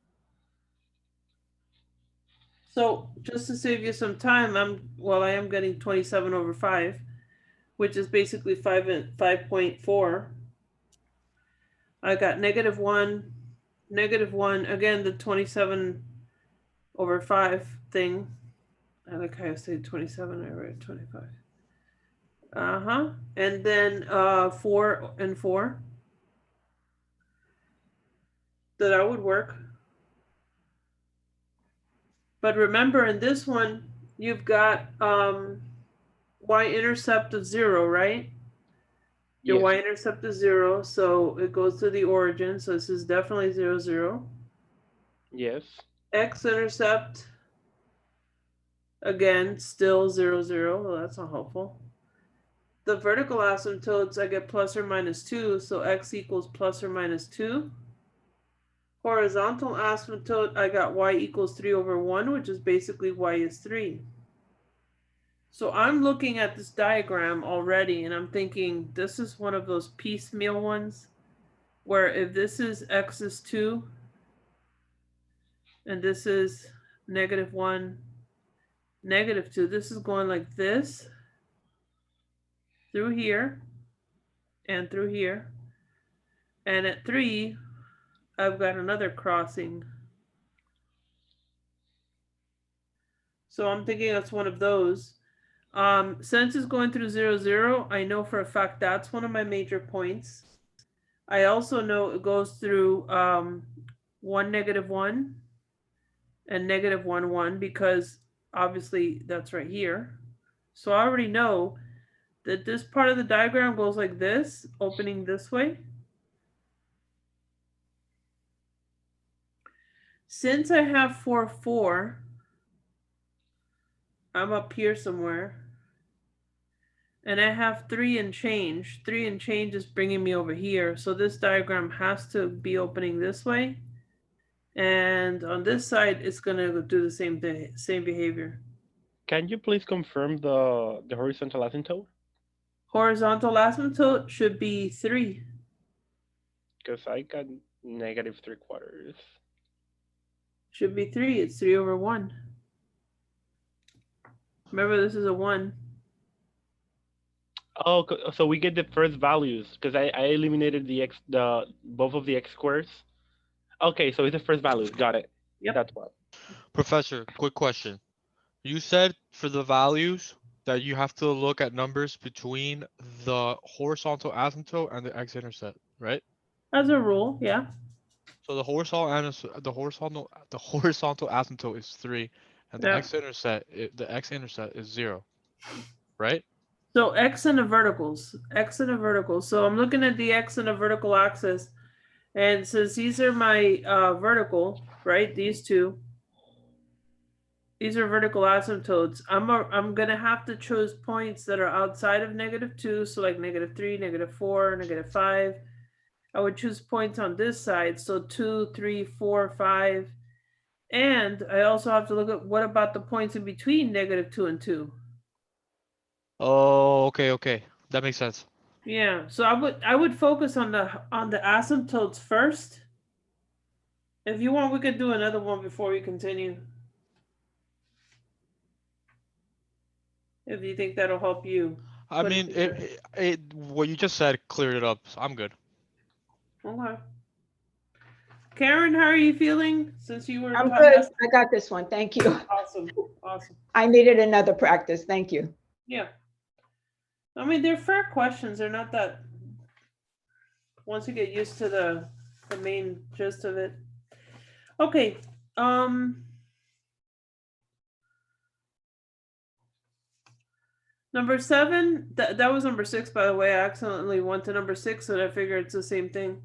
So just to save you some time, I am getting 27 over 5, which is basically 5.4. I got -1, -1, again, the 27 over 5 thing. I like how I said 27, I read 25. Uh-huh. And then 4 and 4. That would work. But remember, in this one, you've got Y-intercept of 0, right? Your Yes. Y-intercept is 0, so it goes to the origin. So this is definitely 0, 0. Yes. X-intercept, again, still 0, 0. Well, that's not helpful. The vertical asymptotes, I get plus or minus 2, so x equals plus or minus 2. Horizontal asymptote, I got y equals 3 over 1, which is basically y is 3. So I'm looking at this diagram already, and I'm thinking this is one of those piecemeal ones, where if this is x is 2, and this is -1, -2, this is going like this, through here, and through here. And at 3, I've got another crossing. So I'm thinking that's one of those. Since it's going through 0, 0, I know for a fact that's one of my major points. I also know it goes through 1, -1, and -1, 1, because obviously that's right here. So I already know that this part of the diagram goes like this, opening this way. Since I have 4, 4, I'm up here somewhere. And I have 3 and change. 3 and change is bringing me over here. So this diagram has to be opening this way. And on this side, it's going to do the same thing, same behavior. Can you please confirm the horizontal asymptote? Horizontal asymptote should be 3. Because I got -3/4. Should be 3. It's 3 over 1. Remember, this is a 1. Oh, so we get the first values because I eliminated the both of the x squares. Okay, so it's the first values. Got it. Yep. That's what. Professor, quick question. You said for the values that you have to look at numbers between the horizontal asymptote and the x-intercept, right? As a rule, yeah. So the horizontal asymptote is 3, and Yeah. the x-intercept is 0, right? So X and the verticals, X and the verticals. So I'm looking at the X and the vertical axis, and since these are my vertical, right? These two, these are vertical asymptotes. I'm gonna have to choose points that are outside of -2, so like -3, -4, -5. I would choose points on this side, so 2, 3, 4, 5, and I also have to look at what about the points in between -2 and 2. Oh, okay. That makes sense. Yeah, so I would focus on the asymptotes first. If you want, we could do another one before we continue. If you think that'll help you. I Put it mean, together. what you just said cleared it up, so I'm good. Okay. Karen, how are you feeling since you were I'm taught good. last? I got this one. Thank you. Awesome. Awesome. I needed another practice. Thank you. Yeah. I mean, they're fair questions. They're not that, once you get used to the main gist of it. Okay. Number 7, that was number 6, by the way. I accidentally went to number 6, and I figure it's the same thing.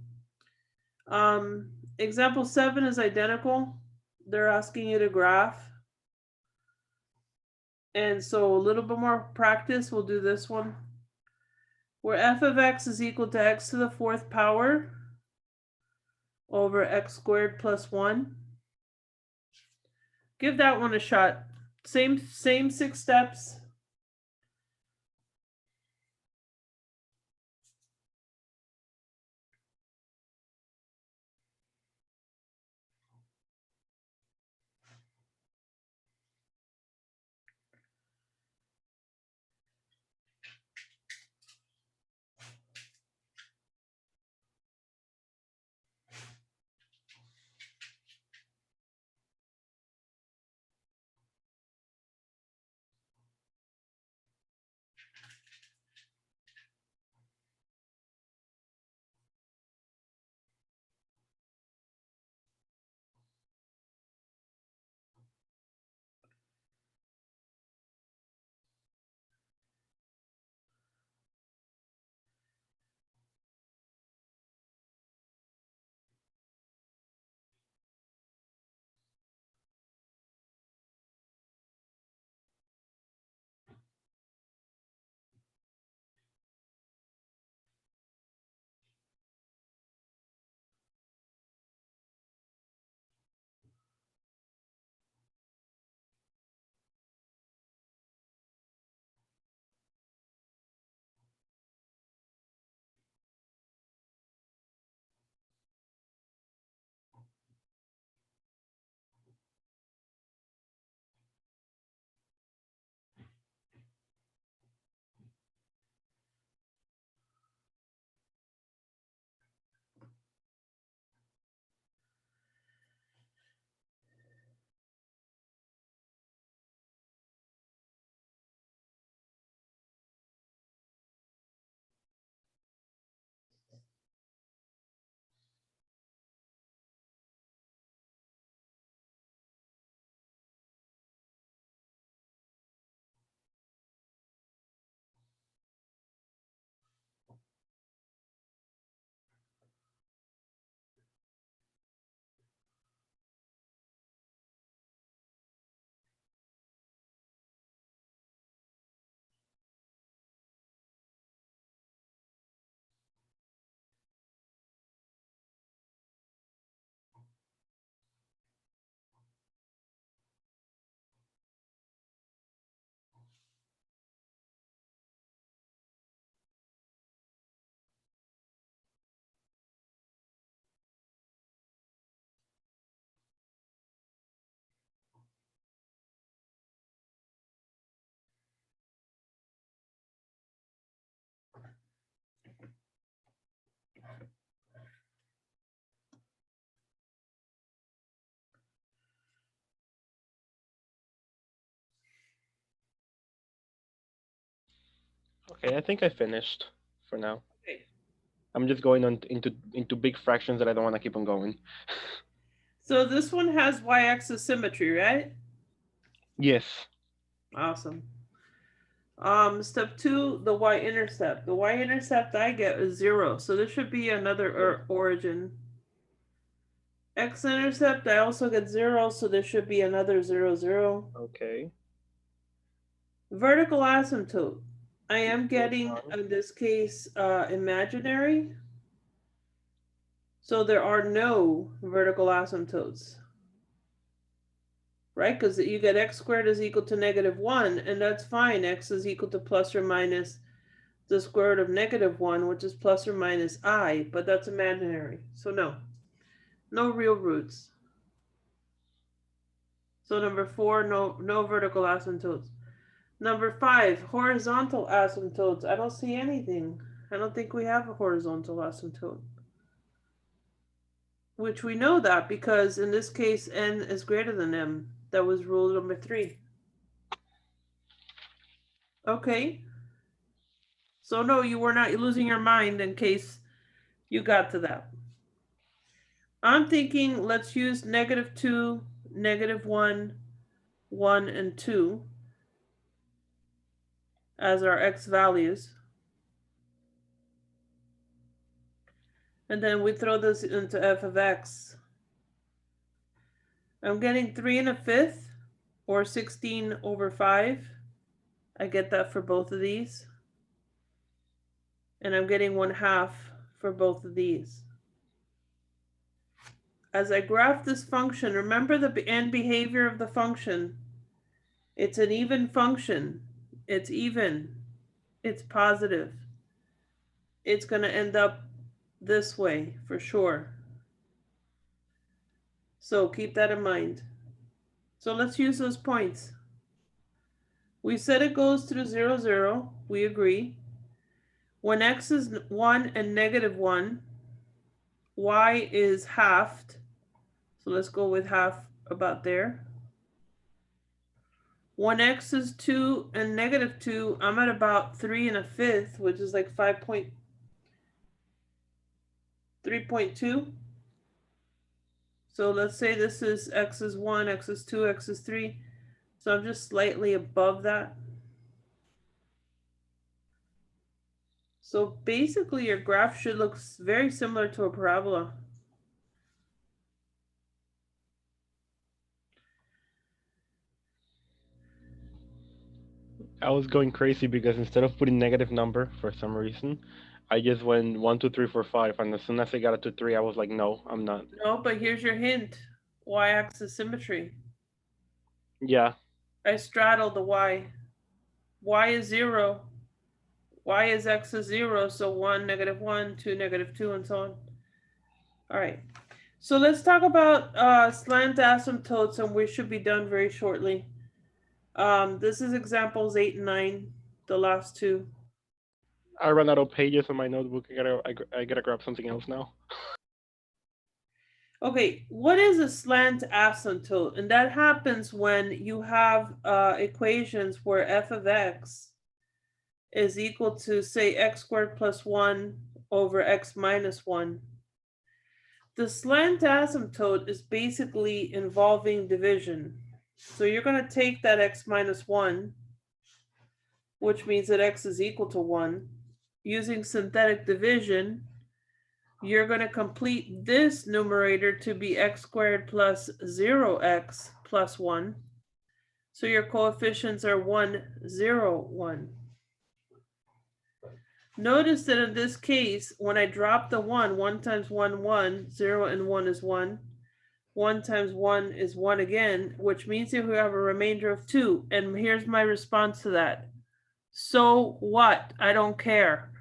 Example 7 is identical. They're asking you to graph. And so a little bit more practice, we'll do this one. Where f of x is equal to x to the 4th power over x squared plus 1. Give that one a shot. Same 6 steps. Okay, I think I finished for now. Okay. I'm just going on into big fractions that I don't want to keep on going. So this one has y-axis symmetry, right? Yes. Awesome. Step 2, the y-intercept. The y-intercept I get is 0, so this should be another origin. X-intercept I also get 0, so there should be another 0, 0. Okay. Vertical asymptote. I am getting, in this case, imaginary. So there are no vertical asymptotes. Right? Because you get x squared is equal to -1, and that's fine. X is equal to plus or minus the square root of -1, which is plus or minus I, but that's imaginary. So no real roots. So number 4, no vertical asymptotes. Number 5, horizontal asymptotes. I don't see anything. I don't think we have a horizontal asymptote. Which we know that because in this case, n is greater than m. That was rule number 3. Okay. So no, you were not losing your mind in case you got to that. I'm thinking let's use -2, -1, 1, and 2 as our x values. And then we throw this into f of x. I'm getting 3 1/5 or 16/5. I get that for both of these. And I'm getting 1/2 for both of these. As I graph this function, remember the end behavior of the function. It's an even function. It's even. It's positive. It's going to end up this way for sure. So keep that in mind. So let's use those points. We said it goes through 0, 0. We agree. When x is 1 and -1, y is halved. So let's go with half about there. When x is 2 and -2, I'm at about 3 1/5, which is like 3.2. So let's say this is x is 1, x is 2, x is 3. So I'm just slightly above that. So basically your graph should look very similar to a parabola. I was going crazy because instead of putting negative number for some reason, I just went 1, 2, 3, 4, 5, and as soon as I got it to 3, I was like, no, I'm not. No, but here's your hint. Y-axis symmetry. Yeah. I straddle the y. Y is 0. Y is x is 0, so 1, -1, 2, -2, and so on. All right. So let's talk about slant asymptotes, and we should be done very shortly. This is examples 8 and 9, the last two. I ran out of pages on my notebook. I gotta grab something else now. Okay, what is a slant asymptote? And that happens when you have equations where f of x is equal to, say, x squared plus 1 over x minus 1. The slant asymptote is basically involving division. So you're going to take that x minus 1, which means that x is equal to 1. Using synthetic division, you're going to complete this numerator to be x squared plus 0x plus 1. So your coefficients are 1, 0, 1. Notice that in this case, when I drop the 1, 1 times 1, 1, 0 and 1 is 1. 1 times 1 is 1 again, which means that we have a remainder of 2. And here's my response to that. So what? I don't care.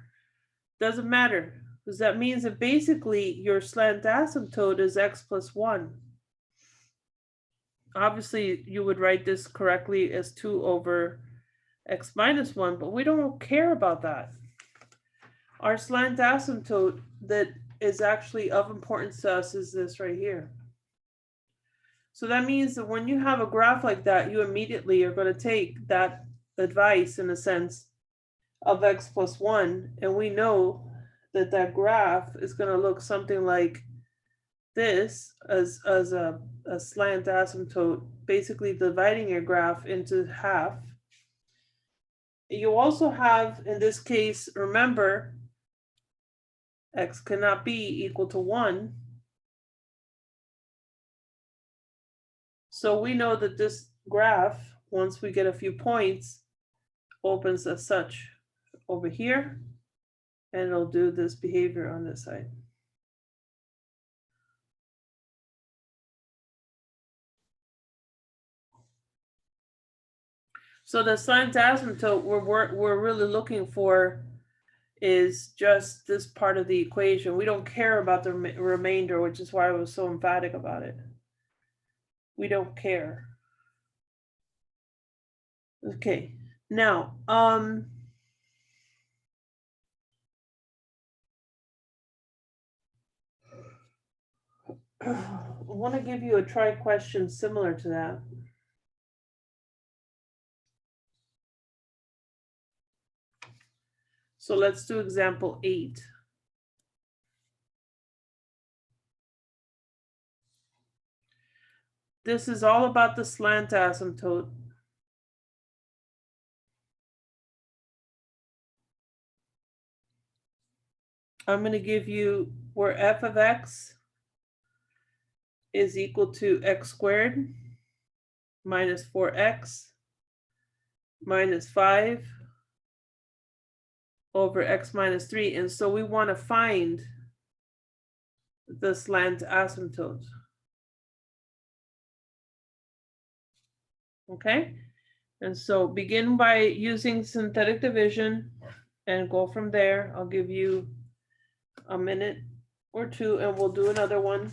Doesn't matter. Because that means that basically your slant asymptote is x plus 1. Obviously, you would write this correctly as 2 over x minus 1, but we don't care about that. Our slant asymptote that is actually of importance to us is this right here. So that means that when you have a graph like that, you immediately are going to take that advice in a sense of x plus 1, and we know that that graph is going to look something like this as a slant asymptote, basically dividing your graph into half. You also have, in this case, remember, x cannot be equal to 1. So we know that this graph, once we get a few points, opens as such over here, and it'll do this behavior on this side. So the slant asymptote we're really looking for is just this part of the equation. We don't care about the remainder, which is why I was so emphatic about it. We don't care. Okay, now, I want to give you a try question similar to that. So let's do example 8. This is all about the slant asymptote. I'm going to give you where f of x is equal to x squared minus 4x minus 5 over x minus 3. And so we want to find the slant asymptote. Okay, and so begin by using synthetic division and go from there. I'll give you a minute or two and we'll do another one.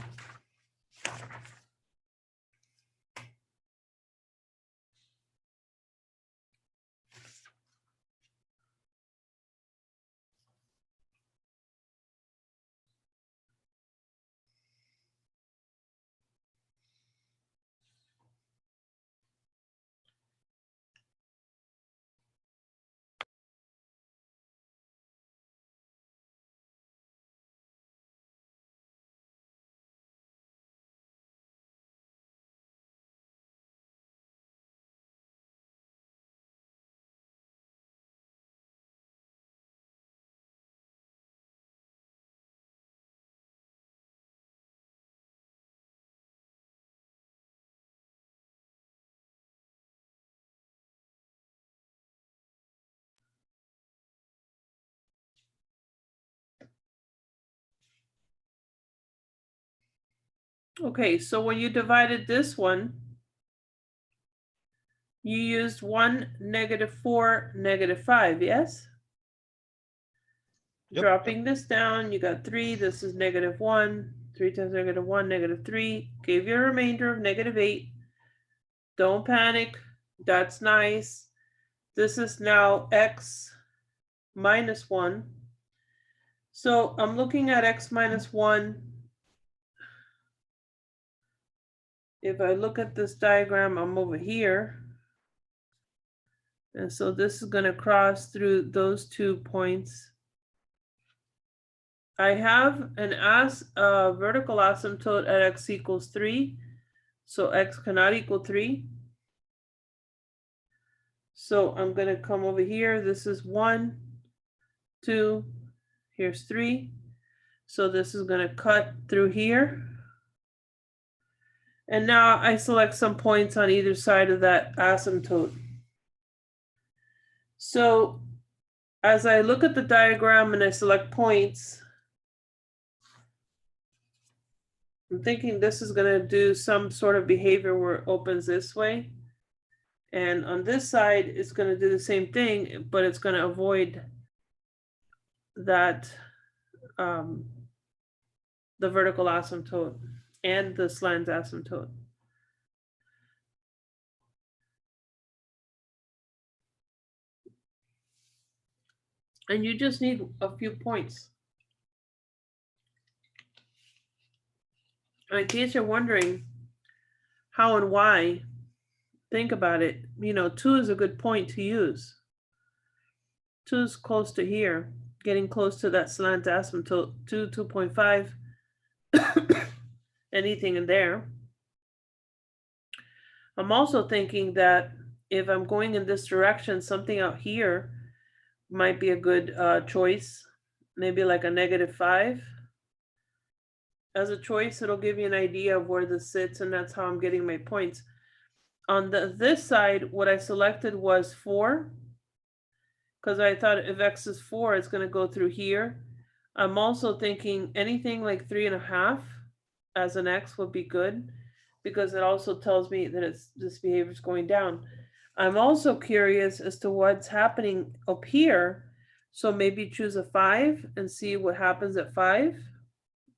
Okay, so when you divided this one, you used 1, -4, -5, yes? Yep. Dropping this down, you got 3, this is -1, 3 times -1, -3, gave you a remainder of -8. Don't panic, that's nice. This is now x minus 1. So I'm looking at x minus 1. If I look at this diagram, I'm over here. And so this is going to cross through those 2 points. I have an vertical asymptote at x equals 3. So x cannot equal 3. So I'm going to come over here. This is 1, 2, here's 3. So this is going to cut through here. And now I select some points on either side of that asymptote. So as I look at the diagram and I select points, I'm thinking this is going to do some sort of behavior where it opens this way. And on this side, it's going to do the same thing, but it's going to avoid that, the vertical asymptote and the slant asymptote. And you just need a few points. In case you're wondering how and why, think about it. You know, 2 is a good point to use. 2 is close to here. getting close to that slant asymptote 2.5, anything in there. I'm also thinking that if I'm going in this direction, something out here might be a good choice. Maybe like a -5 as a choice. It'll give you an idea of where this sits, and that's how I'm getting my points. On this side, what I selected was 4, because I thought if x is 4, it's going to go through here. I'm also thinking anything like 3.5 as an x would be good, because it also tells me that this behavior is going down. I'm also curious as to what's happening up here. So maybe choose a 5 and see what happens at 5.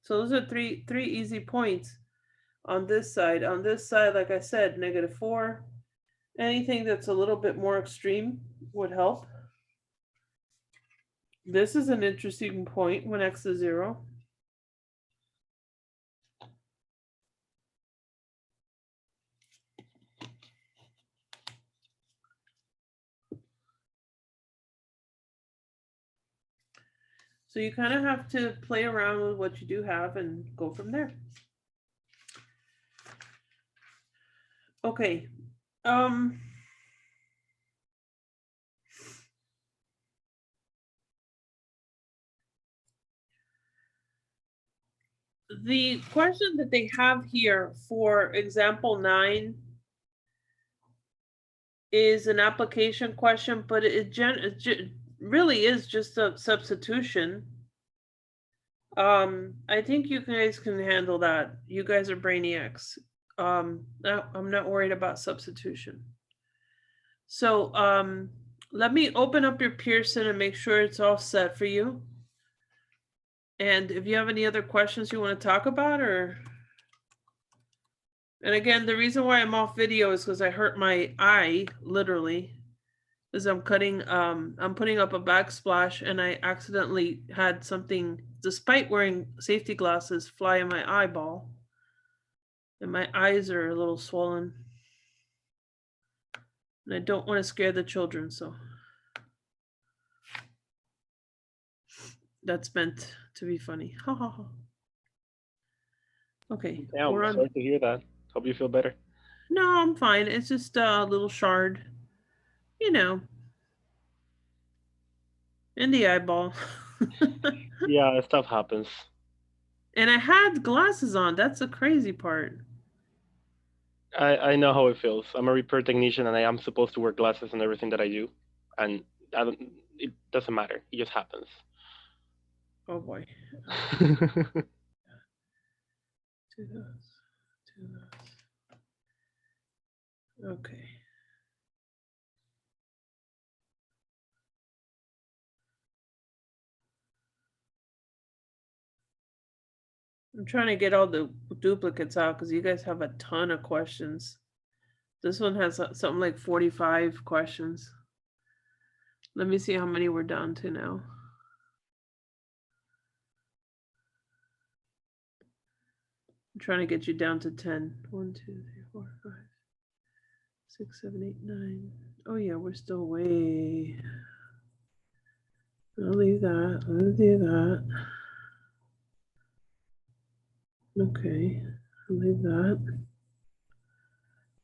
So those are three easy points on this side. On this side, like I said, -4. Anything that's a little bit more extreme would help. This is an interesting point when x is 0. So you kind of have to play around with what you do have and go from there. Okay. The question that they have here for example 9 is an application question, but it really is just a substitution. I think you guys can handle that. You guys are brainiacs. I'm not worried about substitution. So let me open up your Pearson and make sure it's all set for you. And if you have any other questions you want to talk about, or, and again, the reason why I'm off video is because I hurt my eye, literally, is I'm putting up a backsplash and I accidentally had something, despite wearing safety glasses, fly in my eyeball. And my eyes are a little swollen. And I don't want to scare the children, so. That's meant to be funny. Ha ha ha. Okay. Yeah, I'm sorry to hear that. Hope you feel better. No, I'm fine. It's just a little shard, you know, in the eyeball. Yeah, stuff happens. And I had glasses on. That's the crazy part. I know how it feels. I'm a repair technician and I am supposed to wear glasses in everything that I do. And it doesn't matter. It just happens. Oh boy. Okay. I'm trying to get all the duplicates out because you guys have a ton of questions. This one has something like 45 questions. Let me see how many we're down to now. I'm trying to get you down to 10. 1, 2, 3, 4, 5, 6, 7, 8, 9. Oh yeah, we're still way. I'll leave that. I'll do that. Okay, I'll leave that.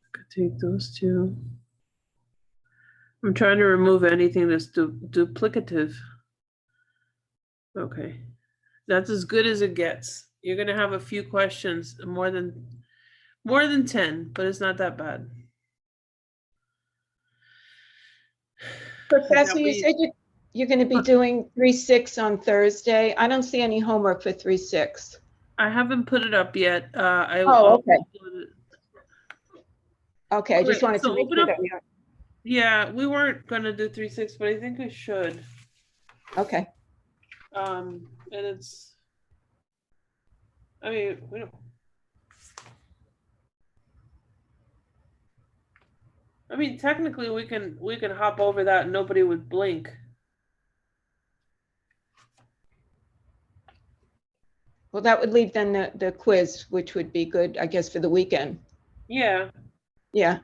I could take those two. I'm trying to remove anything that's duplicative. Okay, that's as good as it gets. You're gonna have a few questions, more than 10, but it's not that bad. Professor, you said you're going to be doing 3-6 on Thursday. I don't see any homework for 3-6. I haven't put it up yet. Oh, okay. Okay, I just wanted to make sure that we are. Yeah, we weren't gonna do 3-6, but I think we should. Okay. And it's, I mean, we don't. I mean, technically, we can hop over that and nobody would blink. Well, that would leave then the quiz, which would be good, I guess, for the weekend. Yeah. Yeah.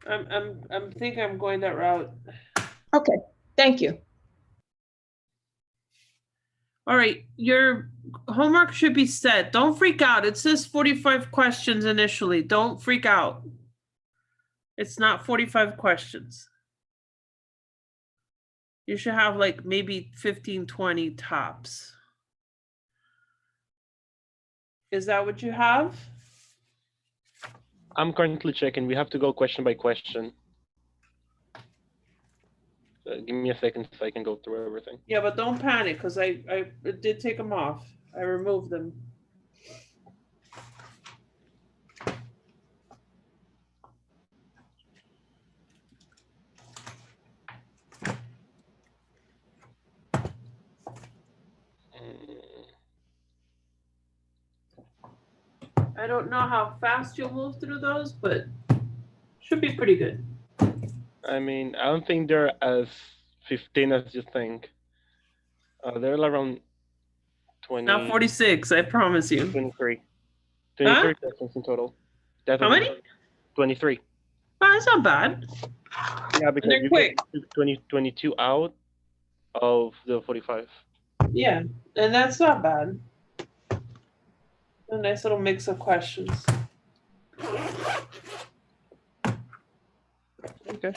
I'm thinking I'm going that route. Okay. Thank you. All right, your homework should be set. Don't freak out. It says 45 questions initially. Don't freak out. It's not 45 questions. You should have like maybe 15, 20 tops. Is that what you have? I'm currently checking. We have to go question by question. Give me a second so I can go through everything. Yeah, but don't panic because I did take them off. I removed them. I don't know how fast you'll move through those, but should be pretty good. I mean, I don't think they're as 15 as you think. They're around 20. Not 46, I promise you. 23. Huh? 23 questions in total. That's How many? 23. Oh, that's not bad. Yeah, because they're you quick. get 22 out of the 45. Yeah, and that's not bad. A nice little mix of questions. Okay.